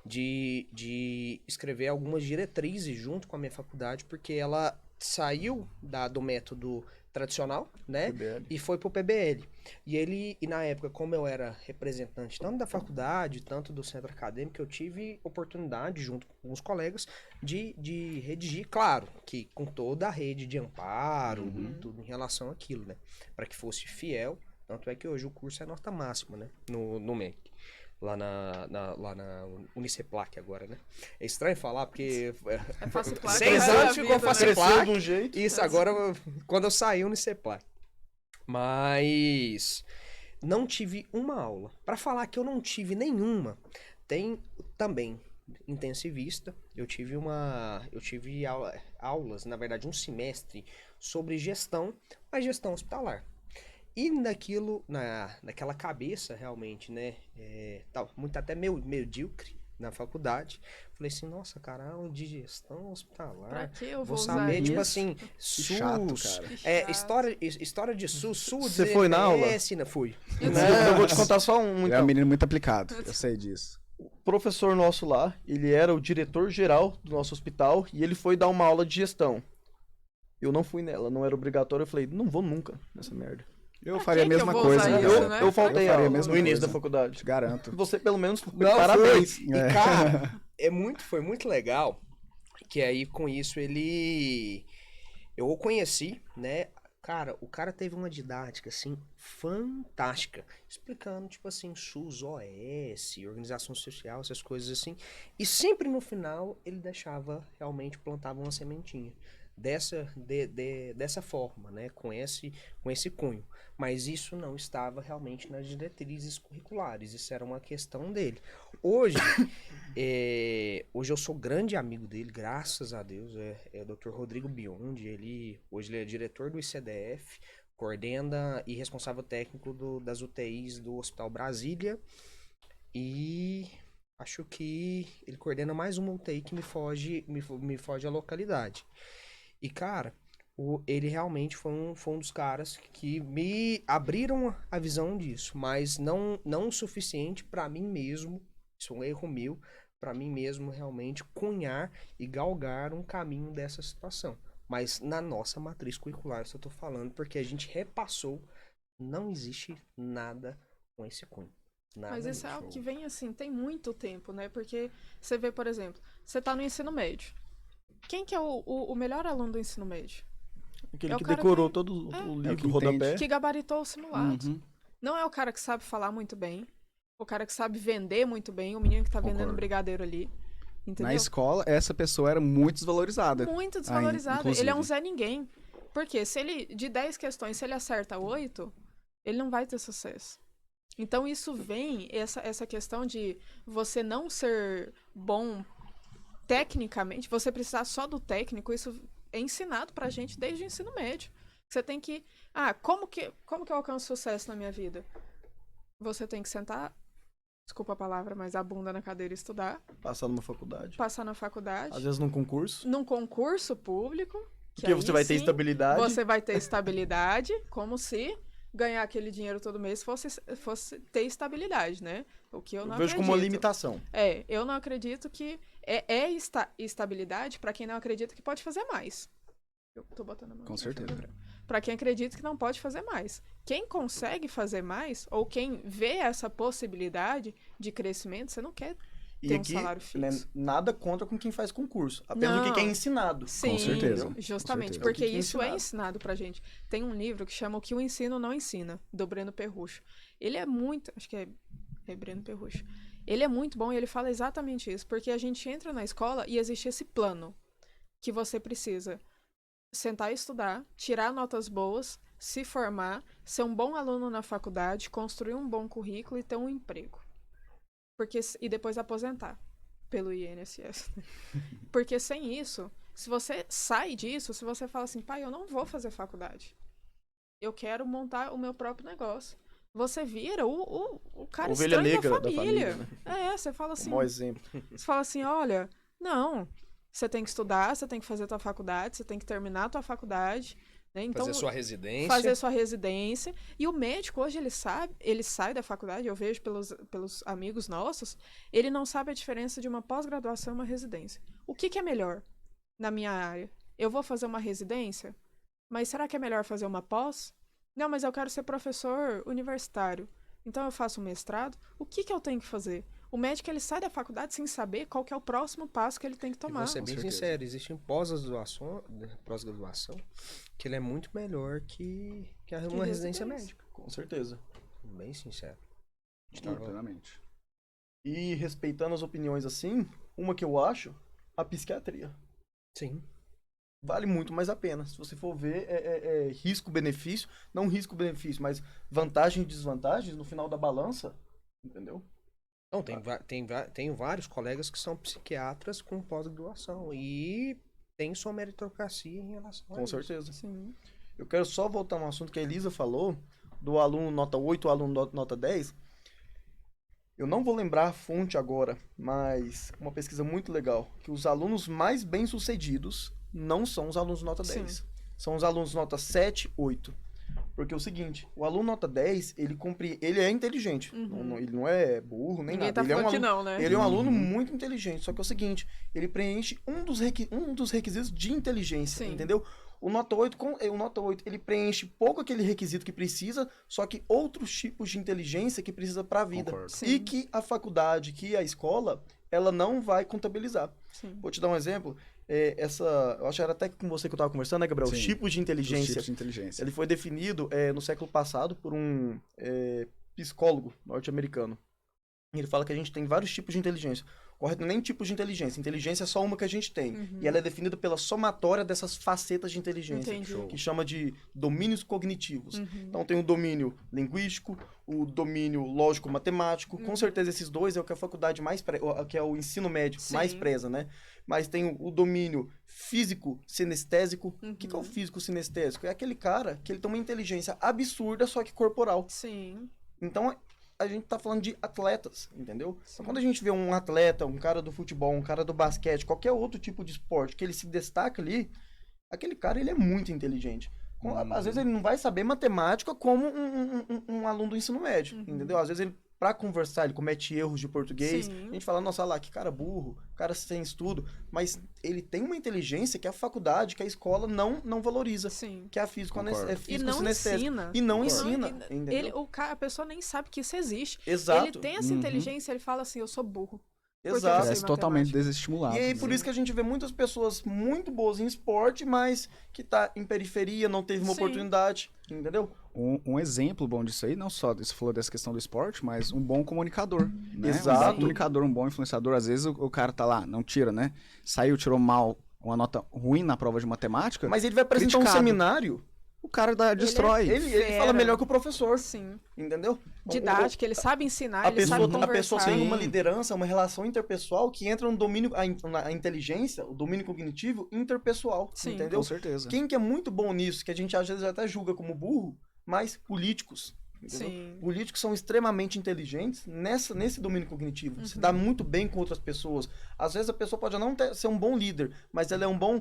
de escrever algumas diretrizes junto com a minha faculdade, porque ela saiu do método tradicional, né? PBL. E foi pro PBL. E na época, como eu era representante tanto da faculdade, tanto do centro acadêmico, eu tive oportunidade, junto com os colegas, de redigir, claro, que com toda a rede de amparo e tudo em relação àquilo, né? Para que fosse fiel. Tanto é que hoje o curso é nota máxima, né? No MEC. lá na Uniceplac agora, né? É estranho falar, porque É Faciplac, 6 né? anos ficou Cresceu Faciplac. de um jeito. Isso, agora, quando eu saí, Uniceplac. Mas não tive uma aula. Para falar que eu não tive nenhuma, tem também intensivista. Eu tive aulas, na verdade, um semestre sobre gestão, mas gestão hospitalar. E naquela cabeça, realmente, né? Muito até medíocre na faculdade. Falei assim, nossa, cara, aula de gestão hospitalar. Pra que eu Vou vou usar saber, tipo isso? assim, Que SUS. chato, cara. Que chato. História de SUS, Você foi na aula? Não, fui. Eu vou te contar só um, Ele é então. um menino muito aplicado, eu sei disso. O professor nosso lá, ele era o diretor-geral do nosso hospital e ele foi dar uma aula de gestão. Eu não fui nela, não era obrigatório. Eu falei, não vou nunca nessa merda. Eu Pra faria a que que mesma eu vou coisa. usar cara. isso, né? Eu faltei Eu faria a aula mesma no início coisa. da faculdade. Te garanto. Você pelo menos foi. Não, Parabéns. foi. E, cara, foi muito legal que aí com isso eu o conheci, né? Cara, o cara teve uma didática, assim, fantástica. Explicando, tipo assim, SUS, OS, organização social, essas coisas assim. E sempre no final ele plantava uma sementinha. Dessa forma, né? Com esse cunho. Mas isso não estava realmente nas diretrizes curriculares. Isso era uma questão dele. Hoje eu sou grande amigo dele, graças a Deus. É o Dr. Rodrigo Biondi. Hoje ele é diretor do ICDF, coordena e responsável técnico das UTIs do Hospital Brasília. E acho que ele coordena mais uma UTI que me foge a localidade. E, cara, ele realmente foi um dos caras que me abriram a visão disso, mas não o suficiente para mim mesmo, isso é um erro meu, para mim mesmo realmente cunhar e galgar um caminho dessa situação. Mas na nossa matriz curricular, isso eu tô falando, porque a gente repassou, não existe nada com esse cunho. Nada Mas isso é mesmo. algo que vem assim, tem muito tempo, né? Porque você vê, por exemplo, você tá no ensino médio. Quem que é o melhor aluno do ensino médio? Aquele É o que cara decorou que- todo o É o livro que do rodapé. entende. Que gabaritou o simulado. Uhum. Não é o cara que sabe falar muito bem, o cara que sabe vender muito bem, o menino que tá vendendo Concordo. um brigadeiro ali. Na Entendeu? escola, essa pessoa era muito desvalorizada. Muito desvalorizado. inclusive. Ele é um Zé Ninguém. Porque se ele, de 10 questões, se ele acerta 8, ele não vai ter sucesso. Então isso vem, essa questão de você não ser bom tecnicamente, você precisar só do técnico, isso é ensinado pra gente desde o ensino médio. Você tem que... como que eu alcanço sucesso na minha vida? Você tem que sentar, desculpa a palavra, mas a bunda na cadeira e estudar, Passar numa faculdade. passar na faculdade, Às vezes num concurso. num concurso público, que Porque aí você vai ter sim, estabilidade. Você vai ter estabilidade, como se ganhar aquele dinheiro todo mês fosse ter estabilidade, né? O que eu não vejo acredito. como uma limitação. Eu não acredito que estabilidade para quem não acredita que pode fazer mais. Eu tô botando a mão. Com certeza. Para quem acredita que não pode fazer mais. Quem consegue fazer mais, ou quem vê essa possibilidade de crescimento, você não quer E ter aqui, um salário né, fixo. nada contra com quem faz concurso. Apenas Não. o que é ensinado. Sim, certeza, justamente, com certeza. porque O que é isso é ensinado. ensinado pra gente. Tem um livro que chama O que o Ensino Não Ensina, do Breno Perrucho. Ele é muito, acho que é Breno Perrucho. Ele é muito bom e ele fala exatamente isso, porque a gente entra na escola e existe esse plano que você precisa sentar e estudar, tirar notas boas, se formar, ser um bom aluno na faculdade, construir um bom currículo e ter um emprego. E depois aposentar pelo INSS. Porque sem isso, se você sai disso, se você fala assim, pai, eu não vou fazer faculdade. Eu quero montar o meu próprio negócio. Você vira o cara Ovelha estranho negra da família. né? Você fala assim, Um mau exemplo. você fala assim, olha, não, você tem que estudar, você tem que fazer tua faculdade, você tem que terminar a tua faculdade, né? Então, Fazer sua residência. fazer sua residência. E o médico hoje ele sai da faculdade, eu vejo pelos amigos nossos, ele não sabe a diferença de uma pós-graduação e uma residência. O que é melhor na minha área? Eu vou fazer uma residência? Mas será que é melhor fazer uma pós? Não, mas eu quero ser professor universitário. Então eu faço um mestrado. O que eu tenho que fazer? O médico ele sai da faculdade sem saber qual que é o próximo passo que ele tem que E tomar. vou ser bem certeza. sincero, existe pós-graduação, que ele é muito melhor que uma residência residência. médica. Com certeza. Bem sincero. Plenamente. E respeitando as opiniões assim, uma que eu acho, a psiquiatria. Sim. Vale muito mais a pena. Se você for ver, é risco-benefício, não risco-benefício, mas vantagem e desvantagens no final da balança, entendeu? Não, tenho vários colegas que são psiquiatras com pós-graduação e tem sua meritocracia em relação a Com isso. certeza. Sim. Eu quero só voltar no assunto que a Elisa falou, do aluno nota 8, o aluno nota 10. Eu não vou lembrar a fonte agora, mas uma pesquisa muito legal, que os alunos mais bem-sucedidos não são os alunos nota 10. Sim. São os alunos nota 7, 8. Porque é o seguinte, o aluno nota 10, ele é inteligente. Ele não é burro, nem Ninguém nada. tá Ele é um falando que aluno, não, né? ele é um aluno muito inteligente. Só que é o seguinte, ele preenche um dos requisitos de inteligência, Sim. entendeu? O nota 8, ele preenche pouco aquele requisito que precisa, só que outros tipos de inteligência que precisa para a vida. Concordo. Sim. E que a faculdade, que a escola, ela não vai contabilizar. Sim. Vou te dar um exemplo. Eu acho que era até com você que eu estava conversando, né, Gabriel? Sim. Os tipos de Os inteligência. tipos de inteligência. Ele foi definido no século passado por um psicólogo norte-americano. Ele fala que a gente tem vários tipos de inteligência. Correto? Nem tipos de inteligência. Inteligência é só uma que a gente tem. E ela é definida pela somatória dessas facetas de inteligência. Entendi. Show. Que chama de domínios cognitivos. Uhum. Então tem o domínio linguístico, o domínio lógico-matemático. Com certeza esses dois é o que a faculdade que é o ensino médio Sim. mais preza, né? Mas tem o domínio físico-sinestésico. O que é o físico-sinestésico? É aquele cara que ele tem uma inteligência absurda, só que corporal. Sim. Então, a gente tá falando de atletas, entendeu? Sim. Então, quando a gente vê um atleta, um cara do futebol, um cara do basquete, qualquer outro tipo de esporte que ele se destaca ali, aquele cara, ele é muito inteligente. Às vezes ele não vai saber matemática como um aluno do ensino médio, entendeu? Às vezes ele, pra conversar, ele comete erros de português. Sim. A gente fala, nossa, olha lá, que cara burro, cara sem estudo. Mas ele tem uma inteligência que a faculdade, que a escola não valoriza. Sim. Que é a físico Concordo. E não sinestésica. ensina. E não Concordo. ensina, E entendeu? a pessoa nem sabe que isso existe. Exato. Ele tem essa inteligência, ele fala assim, eu sou burro. Porque eu Exato. sei Parece totalmente matemática. desestimulado. E aí, né? por isso que a gente vê muitas pessoas muito boas em esporte, mas que tá em periferia, não teve uma Sim. oportunidade, entendeu? Um exemplo bom disso aí, não só você falou dessa questão do esporte, mas um bom comunicador, né? Um Exato. bom comunicador, um bom influenciador. Às vezes o cara tá lá, não tira, né? Tirou mal, uma nota ruim na prova de matemática, Mas ele vai apresentar um Criticado. seminário, o cara destrói. ele Fera. fala melhor que o professor, Sim. entendeu? Didática, ele sabe ensinar, A ele sabe pessoa, conversar. a pessoa tem uma Sim. liderança, uma relação interpessoal que entra no domínio, a inteligência, o domínio cognitivo interpessoal, Sim. entendeu? Com certeza. Quem que é muito bom nisso, que a gente às vezes até julga como burro, mas políticos. Entendeu? Sim. Políticos são extremamente inteligentes nesse domínio cognitivo. Se dá muito bem com outras pessoas. Às vezes a pessoa pode não ser um bom líder, mas ela é um bom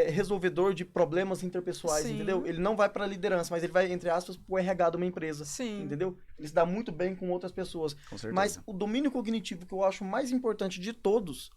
resolvedor de problemas interpessoais, Sim. entendeu? Ele não vai para a liderança, mas ele vai, entre aspas, pro RH de uma empresa. Sim. Entendeu? Ele se dá muito bem com outras pessoas. Com certeza. Mas o domínio cognitivo que eu acho mais importante de todos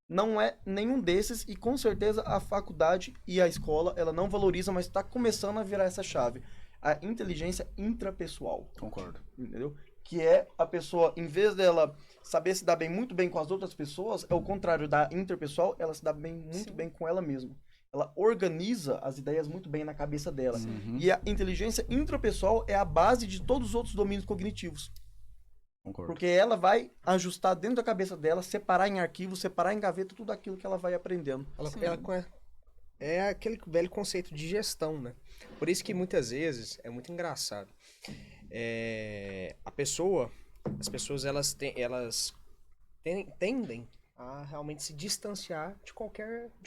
não é nenhum desses, e com certeza a faculdade e a escola ela não valoriza, mas está começando a virar essa chave. A inteligência intrapessoal, Concordo. entendeu? Que é a pessoa, em vez dela saber se dar bem muito bem com as outras pessoas, é o contrário da interpessoal, ela se dá bem muito Sim. bem com ela mesma. Ela organiza as ideias muito bem na cabeça dela. Uhum. E a inteligência intrapessoal é a base de todos os outros domínios cognitivos. Concordo. Porque ela vai ajustar dentro da cabeça dela, separar em arquivo, separar em gaveta tudo aquilo que ela vai aprendendo. É aquele velho conceito de gestão, né? Por isso que muitas vezes é muito engraçado. As pessoas elas tendem a realmente se distanciar de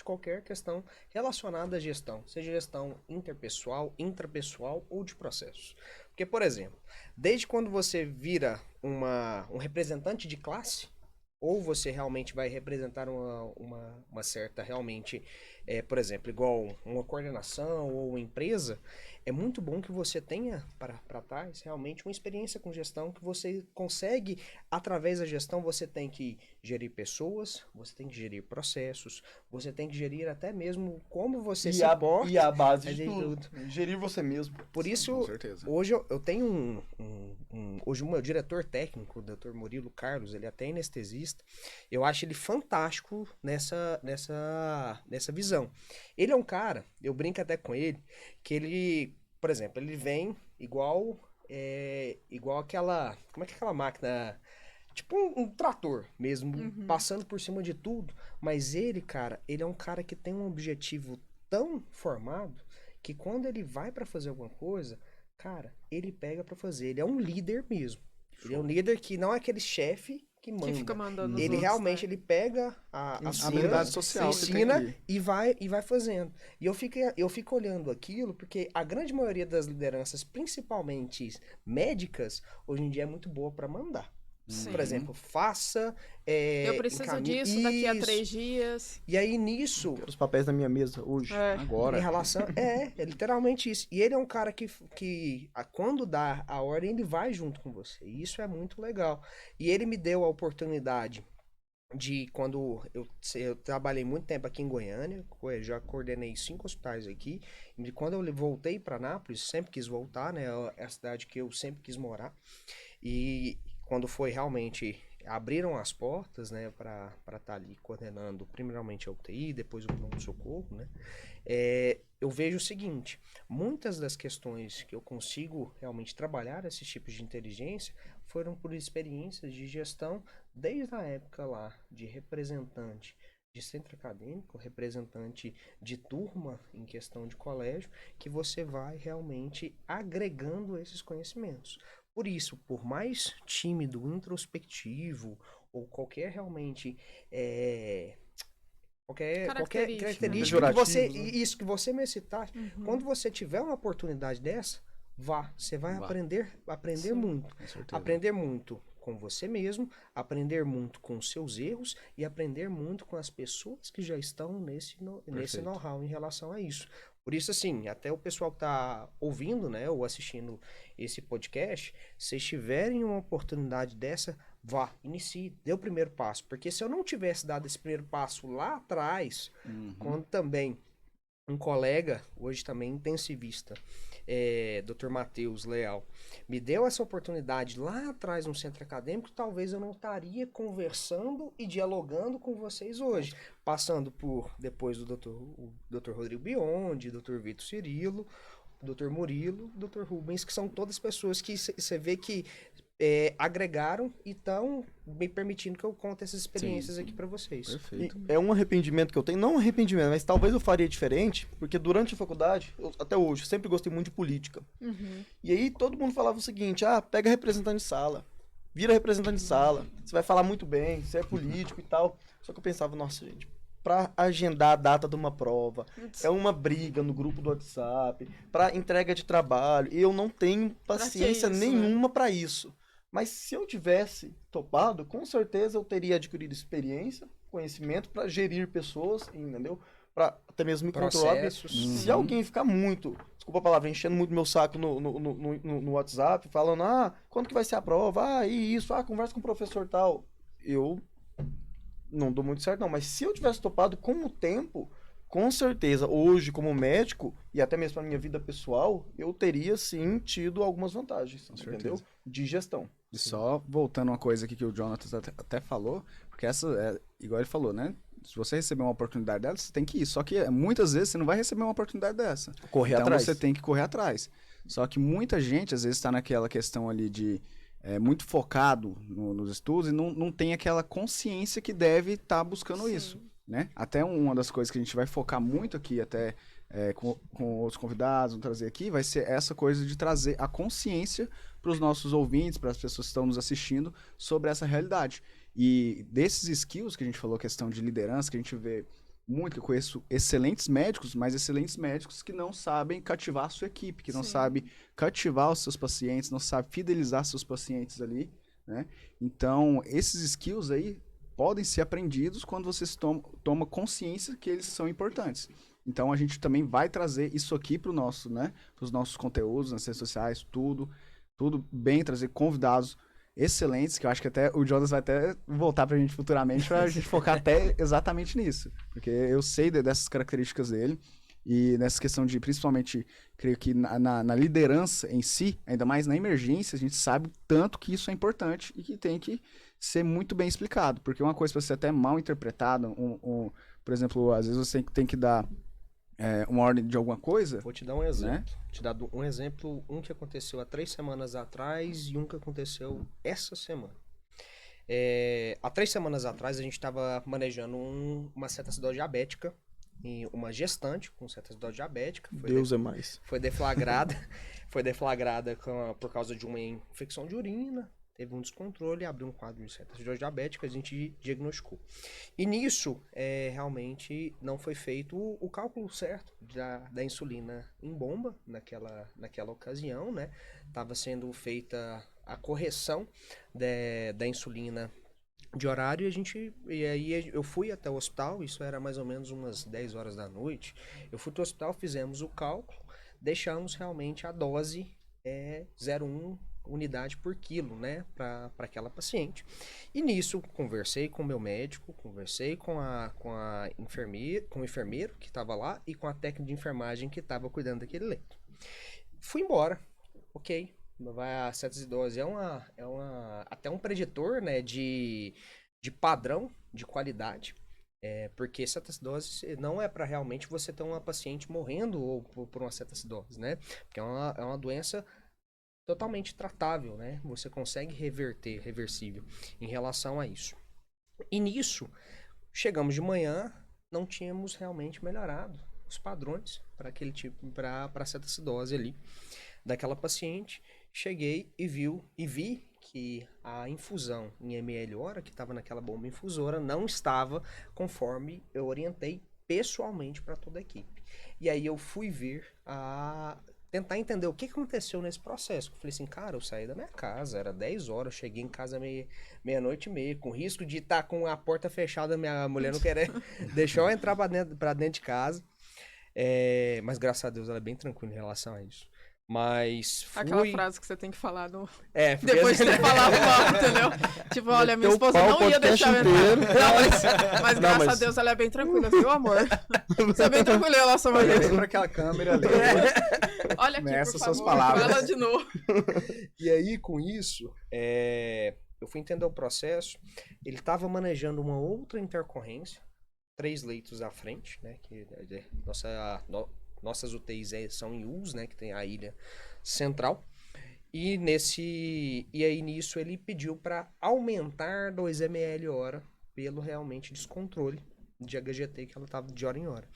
qualquer questão relacionada à gestão, seja gestão interpessoal, intrapessoal ou de processos. Porque, por exemplo, desde quando você vira um representante de classe, ou você realmente vai representar uma certa, realmente, por exemplo, igual uma coordenação ou uma empresa, é muito bom que você tenha para trás realmente uma experiência com gestão, que você consegue, através da gestão, você tem que gerir pessoas, você tem que gerir processos, você tem que gerir até mesmo como você se porta. E a base de de tudo. Gerir você mesmo. Por isso, Com certeza. hoje eu tenho hoje o meu diretor técnico, o Dr. Murilo Carlos, ele é até anestesista, eu acho ele fantástico nessa visão. Ele é um cara, eu brinco até com ele, que ele, por exemplo, ele vem igual aquela, como é que é aquela máquina tipo um trator mesmo, passando por cima de tudo. Mas ele, cara, ele é um cara que tem um objetivo tão formado que quando ele vai pra fazer alguma coisa, cara, ele pega pra fazer. Ele é um líder mesmo. Ele é um líder que não é aquele chefe que Que fica manda. mandando os Ele outros, realmente né? ele pega a A habilidade social que tem ensina ali. e vai fazendo. E eu fico olhando aquilo porque a grande maioria das lideranças, principalmente médicas, hoje em dia é muito boa pra mandar. Sim. Por exemplo, faça. Eu preciso disso daqui a 3 Isso. dias. E aí nisso, Quero os papéis da minha mesa hoje. É. Agora. em relação. É literalmente isso. E ele é um cara quando dá a ordem, ele vai junto com você. E isso é muito legal. E ele me deu a oportunidade de quando eu trabalhei muito tempo aqui em Goiânia, já coordenei 5 hospitais aqui. E quando eu voltei para Nápoles, sempre quis voltar, né? É a cidade que eu sempre quis morar. E quando foi realmente abriram as portas, né, para estar ali coordenando primeiramente a UTI, depois o pronto-socorro, né, eu vejo o seguinte, muitas das questões que eu consigo realmente trabalhar esses tipos de inteligência foram por experiências de gestão desde a época lá de representante de centro acadêmico, representante de turma em questão de colégio, que você vai realmente agregando esses conhecimentos. Por isso, por mais tímido, introspectivo, ou qualquer realmente qualquer característica que você, Pejorativo, né? isso que você me citar, quando você tiver uma oportunidade dessa, você vai Vá. aprender Sim. muito. Com certeza. Aprender muito com você mesmo, aprender muito com os seus erros e aprender muito com as pessoas que já estão nesse Perfeito. know-how em relação a isso. Por isso, assim, até o pessoal que tá ouvindo, né, ou assistindo esse podcast, se tiverem uma oportunidade dessa, vá, inicie, dê o primeiro passo. Porque se eu não tivesse dado esse primeiro passo lá atrás, quando também um colega, hoje também intensivista, Dr. Matheus Leal, me deu essa oportunidade lá atrás no centro acadêmico, talvez eu não estaria conversando e dialogando com vocês hoje. Passando por, depois do Dr. Rodrigo Biondi, Dr. Vitor Cirilo, Dr. Murilo, Dr. Rubens, que são todas pessoas que você vê que agregaram e estão me permitindo que eu conte essas experiências aqui para vocês. Perfeito. E é um arrependimento que eu tenho, não um arrependimento, mas talvez eu faria diferente, porque durante a faculdade, até hoje, eu sempre gostei muito de política. E aí todo mundo falava o seguinte, pega representante de sala, vira representante de sala, você vai falar muito bem, você é político e tal. Só que eu pensava, nossa gente, para agendar a data de uma prova, é uma briga no grupo do WhatsApp, para entrega de trabalho, e eu não tenho paciência isso, nenhuma para isso. Mas se eu tivesse topado, com certeza eu teria adquirido experiência, conhecimento para gerir pessoas, entendeu? Para até mesmo me controlar. Processos. Se alguém ficar muito, desculpa a palavra, enchendo muito meu saco no WhatsApp, falando, quando que vai ser a prova? E isso, conversa com o professor tal. Eu não dou muito certo não, mas se eu tivesse topado com o tempo, com certeza, hoje como médico, e até mesmo para minha vida pessoal, eu teria sim tido algumas vantagens, entendeu? De gestão. E só voltando uma coisa aqui que o Jonathan até falou, porque essa, igual ele falou, né? Se você receber uma oportunidade dessa, você tem que ir. Só que muitas vezes você não vai receber uma oportunidade dessa. Correr então atrás. você tem que correr atrás. Só que muita gente, às vezes, está naquela questão ali de muito focado nos estudos e não tem aquela consciência que deve estar buscando isso. Né? Até uma das coisas que a gente vai focar muito aqui, até com outros convidados, vamos trazer aqui, vai ser essa coisa de trazer a consciência para os nossos ouvintes, para as pessoas que estão nos assistindo, sobre essa realidade. E desses skills que a gente falou, questão de liderança, que a gente vê muito, que eu conheço excelentes médicos, mas excelentes médicos que não sabem cativar a sua equipe, que não sabem cativar os seus pacientes, não sabem fidelizar seus pacientes ali, né? Então, esses skills aí podem ser aprendidos quando você toma consciência que eles são importantes. Então, a gente também vai trazer isso aqui para os nossos conteúdos, nas redes sociais, tudo bem, trazer convidados excelentes, que eu acho que até o Jonas vai até voltar pra gente futuramente pra gente focar até exatamente nisso. Porque eu sei dessas características dele e nessa questão de, principalmente, creio que na liderança em si, ainda mais na emergência, a gente sabe o tanto que isso é importante e que tem que ser muito bem explicado. Porque uma coisa pode ser até mal interpretada, por exemplo, às vezes você tem que dar uma ordem de alguma coisa. Vou te dar um exemplo. Né? Te dar um exemplo, um que aconteceu há 3 semanas atrás e um que aconteceu essa semana. Há 3 semanas atrás a gente estava manejando uma cetoacidose diabética, e uma gestante com cetoacidose diabética. Deus é mais. Foi deflagrada, foi deflagrada por causa de uma infecção de urina, teve um descontrole, abriu um quadro de cetoacidose diabética, a gente diagnosticou. E nisso, realmente não foi feito o cálculo certo da insulina em bomba naquela ocasião, né? Estava sendo feita a correção da insulina de horário e aí eu fui até o hospital, isso era mais ou menos umas 10 horas da noite. Eu fui até o hospital, fizemos o cálculo, deixamos realmente a dose 0,1 unidade por quilo, né, para aquela paciente. E nisso conversei com o meu médico, conversei com a enfermeira, com o enfermeiro que estava lá e com a técnica de enfermagem que estava cuidando daquele leito. Fui embora, ok. A cetoacidose até um preditor, né, de padrão, de qualidade. Porque cetoacidose não é para realmente você ter uma paciente morrendo ou por uma cetoacidose, né? Porque é uma doença totalmente tratável, né? Você consegue reversível em relação a isso. E nisso, chegamos de manhã, não tínhamos realmente melhorado os padrões para aquele tipo, para a cetoacidose ali daquela paciente. Cheguei e vi que a infusão em ml hora que estava naquela bomba infusora não estava conforme eu orientei pessoalmente para toda a equipe. E aí eu fui tentar entender o que aconteceu nesse processo. Eu falei assim, cara, eu saí da minha casa, era 10 horas, eu cheguei em casa meia-noite e meia, com risco de estar com a porta fechada, minha mulher não querer deixar eu entrar pra dentro de casa. Mas graças a Deus ela é bem tranquila em relação a isso. Mas fui... Aquela frase que você tem que falar no... porque depois de você falar o mal, entendeu? Tipo, olha, minha esposa não ia deixar eu entrar. Não, mas graças a Deus ela é bem tranquila, viu, amor? Você é bem tranquila em relação a isso. Vem pra aquela câmera ali. Olha aqui, Nessas por suas favor, palavras. fala de novo. E aí, com isso, eu fui entender o processo. Ele estava manejando uma outra intercorrência, 3 leitos à frente, né? Que nossas UTIs são em US, né? Que tem a ilha central. E aí nisso ele pediu para aumentar 2 ml hora pelo realmente descontrole de HGT que ela estava de hora em hora.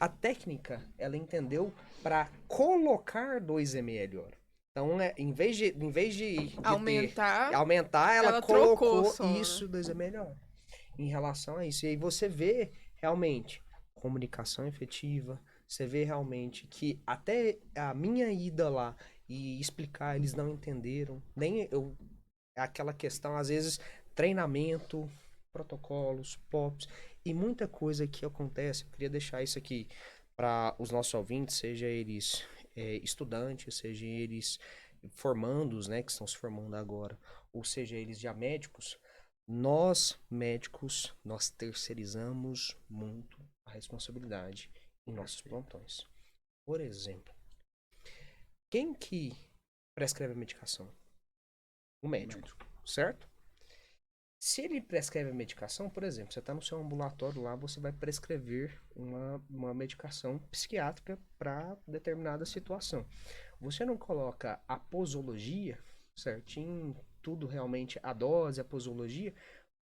A técnica, ela entendeu para colocar 2 ml hora. Então, em vez de aumentar, ela colocou isso 2 ml hora. Em relação a isso. E aí você vê realmente comunicação efetiva, você vê realmente que até a minha ida lá e explicar, eles não entenderam. Nem eu. Aquela questão, às vezes, treinamento, protocolos, POPs e muita coisa que acontece. Eu queria deixar isso aqui para os nossos ouvintes, seja eles estudantes, seja eles formandos, né, que estão se formando agora, ou seja eles já médicos. Nós, médicos, nós terceirizamos muito a responsabilidade em nossos plantões. Por exemplo, quem que prescreve a medicação? O médico, certo? Se ele prescreve a medicação, por exemplo, você está no seu ambulatório lá, você vai prescrever uma medicação psiquiátrica para determinada situação. Você não coloca a posologia certinho, tudo realmente, a dose, a posologia.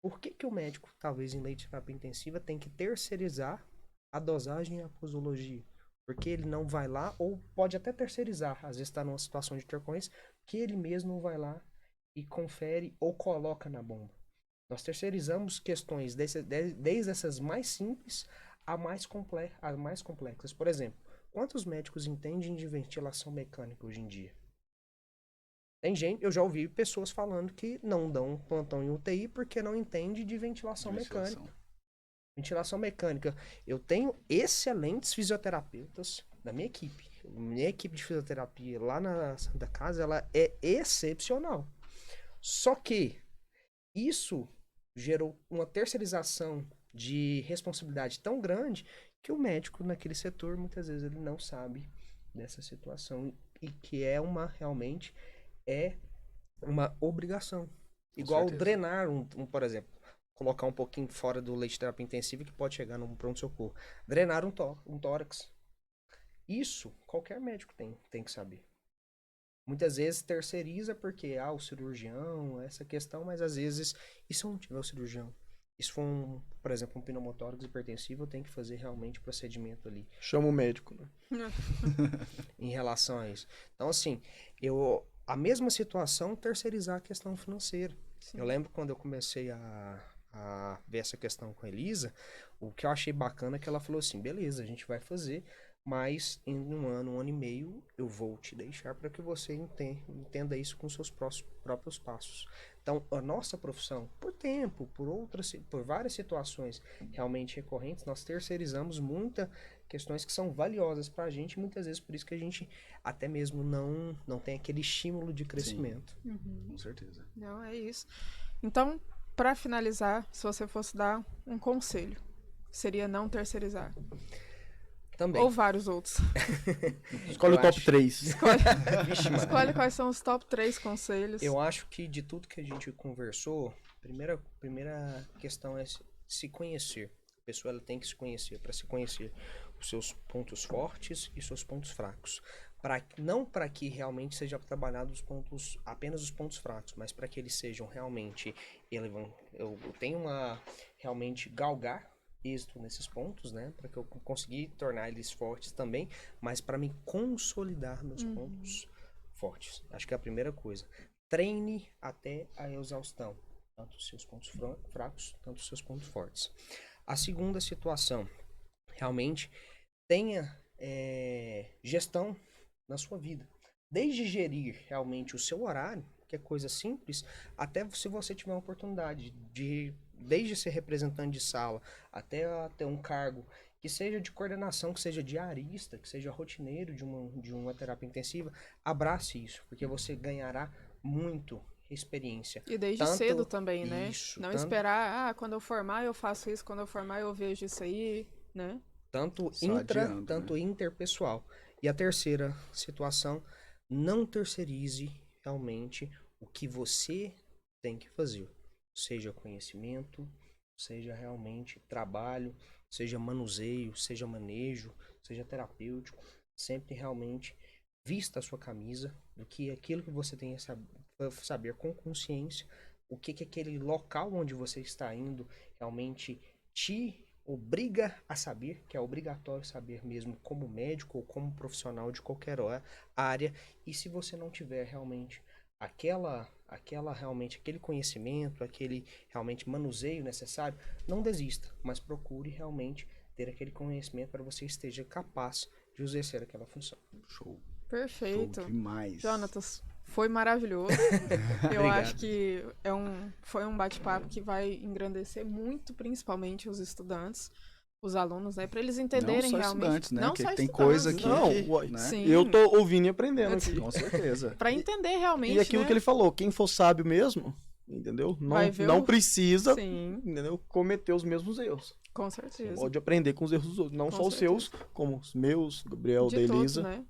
Por que o médico, talvez em leite de terapia intensiva, tem que terceirizar a dosagem e a posologia? Porque ele não vai lá, ou pode até terceirizar, às vezes está numa situação de intercorrência, que ele mesmo vai lá e confere ou coloca na bomba. Nós terceirizamos questões desde essas mais simples a mais complexas. Por exemplo, quantos médicos entendem de ventilação mecânica hoje em dia? Tem gente, eu já ouvi pessoas falando que não dão plantão em UTI porque não entende de ventilação mecânica. Ventilação mecânica. Eu tenho excelentes fisioterapeutas na minha equipe. Minha equipe de fisioterapia lá na Santa Casa, ela é excepcional. Só que isso gerou uma terceirização de responsabilidade tão grande que o médico naquele setor, muitas vezes, ele não sabe dessa situação e que realmente é uma obrigação. Igual drenar por exemplo, colocar um pouquinho fora do leite de terapia intensiva que pode chegar num pronto-socorro. Drenar um tórax. Isso qualquer médico tem que saber. Muitas vezes terceiriza porque, o cirurgião, essa questão, mas às vezes, e se eu não tiver o cirurgião? E se for, por exemplo, um pneumotórax hipertensivo, eu tenho que fazer realmente o procedimento ali. Chama o médico, né? Em relação a isso. Então, assim, a mesma situação, terceirizar a questão financeira. Sim. Eu lembro quando eu comecei a ver essa questão com a Elisa, o que eu achei bacana é que ela falou assim, beleza, a gente vai fazer, mas em um ano e meio, eu vou te deixar para que você entenda isso com seus próprios passos. Então, a nossa profissão, por tempo, por várias situações realmente recorrentes, nós terceirizamos muitas questões que são valiosas para a gente, muitas vezes por isso que a gente até mesmo não tem aquele estímulo de crescimento. Com certeza. Não, é isso. Então, para finalizar, se você fosse dar um conselho, seria não terceirizar. Também. Ou vários outros. Escolhe o top 3. Vixe, mano. Escolhe quais são os top 3 conselhos. Eu acho que de tudo que a gente conversou, primeira questão é se conhecer. A pessoa ela tem que se conhecer, para se conhecer os seus pontos fortes e seus pontos fracos. Não para que realmente seja trabalhado apenas os pontos fracos, mas para que eles sejam realmente eu tenho realmente galgar êxito nesses pontos, né, para que eu conseguir tornar eles fortes também, mas para me consolidar meus pontos fortes. Acho que é a primeira coisa. Treine até a exaustão, tanto os seus pontos fracos, tanto os seus pontos fortes. A segunda situação, realmente tenha gestão na sua vida. Desde gerir realmente o seu horário, que é coisa simples, até se você tiver uma oportunidade desde ser representante de sala até ter um cargo que seja de coordenação, que seja diarista, que seja rotineiro de uma terapia intensiva, abrace isso, porque você ganhará muito experiência. E desde cedo também, né? Não esperar, quando eu formar eu faço isso, quando eu formar eu vejo isso aí, né? Tanto Adiando, né? interpessoal. E a terceira situação, não terceirize realmente o que você tem que fazer. Seja conhecimento, seja realmente trabalho, seja manuseio, seja manejo, seja terapêutico. Sempre realmente vista a sua camisa do que aquilo que você tem a saber com consciência, o que aquele local onde você está indo realmente te obriga a saber, que é obrigatório saber mesmo como médico ou como profissional de qualquer área, e se você não tiver realmente aquele conhecimento, aquele realmente manuseio necessário, não desista, mas procure realmente ter aquele conhecimento para você esteja capaz de exercer aquela função. Show. Perfeito. Show demais. Jonatas, foi maravilhoso. Eu acho que foi um bate-papo que vai engrandecer muito, principalmente os estudantes, os alunos, né? Para eles entenderem não só realmente. Estudantes, né? Não que só tem estudantes. coisa aqui Não, que, né? Sim. Eu tô ouvindo e aprendendo aqui. Com certeza. Para entender realmente. E aquilo né? que ele falou, quem for sábio mesmo, entendeu? Vai ver Não precisa, Sim, entendeu? Cometer os mesmos erros. com certeza. Pode aprender com os erros dos outros. Não Com só os certeza. seus, como os meus, Gabriel, De da todos, Elisa. né?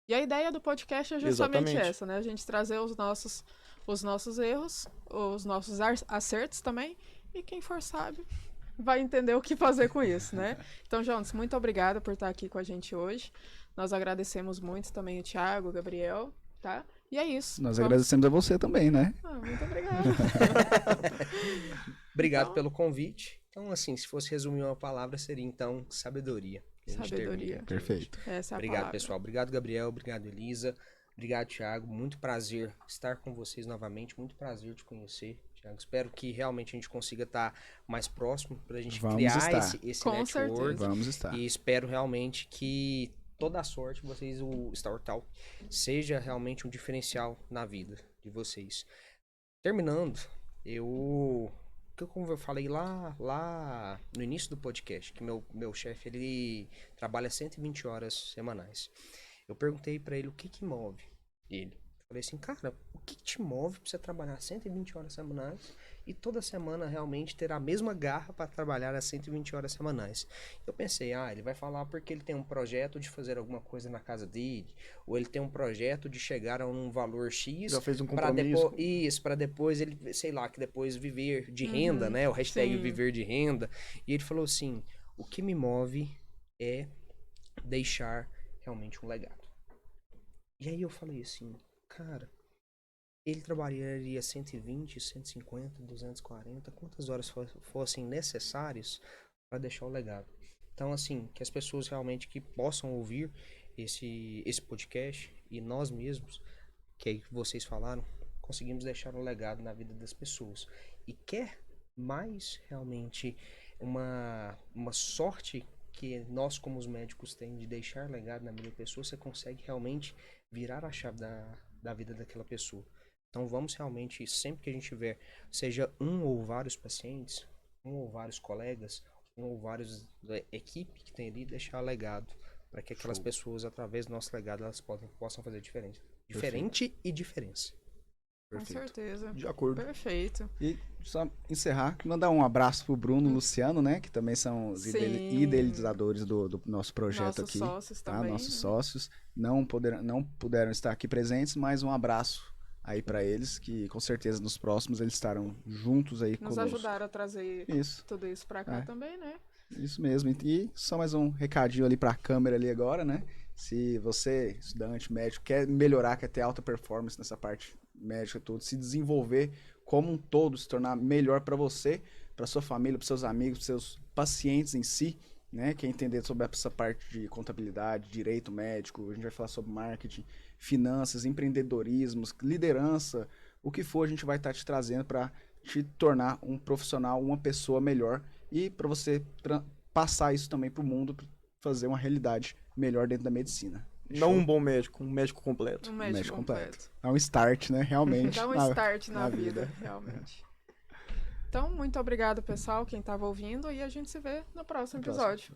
E a ideia do podcast é justamente Exatamente. essa, né? A gente trazer os nossos erros, os nossos acertos também, e quem for sábio vai entender o que fazer com isso, né? Então, Jonas, muito obrigada por estar aqui com a gente hoje. Nós agradecemos muito também o Thiago, o Gabriel, tá? E é isso. Nós agradecemos a você também, né? Muito obrigada. Obrigado pelo convite. Então, assim, se fosse resumir uma palavra, seria então sabedoria. A gente Sabedoria. termina aqui Perfeito. Essa é a Obrigado, palavra. pessoal. Obrigado, Gabriel. Obrigado, Elisa. Obrigado, Thiago. Muito prazer estar com vocês novamente. Muito prazer te conhecer, Thiago. Espero que realmente a gente consiga estar mais próximo para a gente Vamos criar estar. esse Com network. certeza. Vamos estar. E espero realmente que toda a sorte vocês, o Star Talk, seja realmente um diferencial na vida de vocês. Terminando, como eu falei lá no início do podcast, que meu chefe, ele trabalha 120 horas semanais. Eu perguntei pra ele o que move ele. Eu falei assim, cara, o que te move pra você trabalhar 120 horas semanais e toda semana realmente ter a mesma garra para trabalhar as 120 horas semanais? Eu pensei, ele vai falar porque ele tem um projeto de fazer alguma coisa na casa dele, ou ele tem um projeto de chegar a um valor X. Já fez um compromisso. Para depois ele, sei lá, que depois viver de renda, né? O hashtag sim. viver de renda. E ele falou assim, o que me move é deixar realmente um legado. E aí eu falei assim, cara, ele trabalharia 120, 150, 240, quantas horas fossem necessárias para deixar o legado. Então, assim, que as pessoas realmente que possam ouvir esse podcast e nós mesmos, que aí vocês falaram, conseguimos deixar um legado na vida das pessoas. E quer mais realmente uma sorte que nós como os médicos temos de deixar legado na vida da pessoa, você consegue realmente virar a chave da vida daquela pessoa. Então vamos realmente, sempre que a gente tiver, seja um ou vários pacientes, um ou vários colegas, um ou vários equipe que tem ali, deixar legado para que aquelas pessoas, através do nosso legado, elas possam fazer diferente. Diferente e diferença. Com certeza. De acordo. Perfeito. E só encerrar, mandar um abraço pro Bruno e Luciano, né? Que também são os idealizadores do nosso projeto nossos aqui. Sócios Tá? também, Nossos né? sócios. Não puderam estar aqui presentes, mas um abraço aí para eles, que com certeza nos próximos eles estarão juntos aí Nos conosco. ajudaram a trazer tudo isso pra cá também, né? Isso mesmo. E só mais um recadinho ali pra câmera ali agora, né? Se você, estudante, médico, quer melhorar, quer ter alta performance nessa parte médica toda, se desenvolver como um todo, se tornar melhor para você, para sua família, para seus amigos, para seus pacientes em si, né? Quer entender sobre essa parte de contabilidade, direito médico, a gente vai falar sobre marketing, finanças, empreendedorismo, liderança, o que for, a gente vai estar te trazendo para te tornar um profissional, uma pessoa melhor e para você passar isso também para o mundo, pra fazer uma realidade melhor dentro da medicina. Não um bom médico, um médico completo. Um médico completo. Dá um start, né? Realmente. Dá um start na vida, realmente. Então, muito obrigado, pessoal, quem estava ouvindo, e a gente se vê no próximo episódio.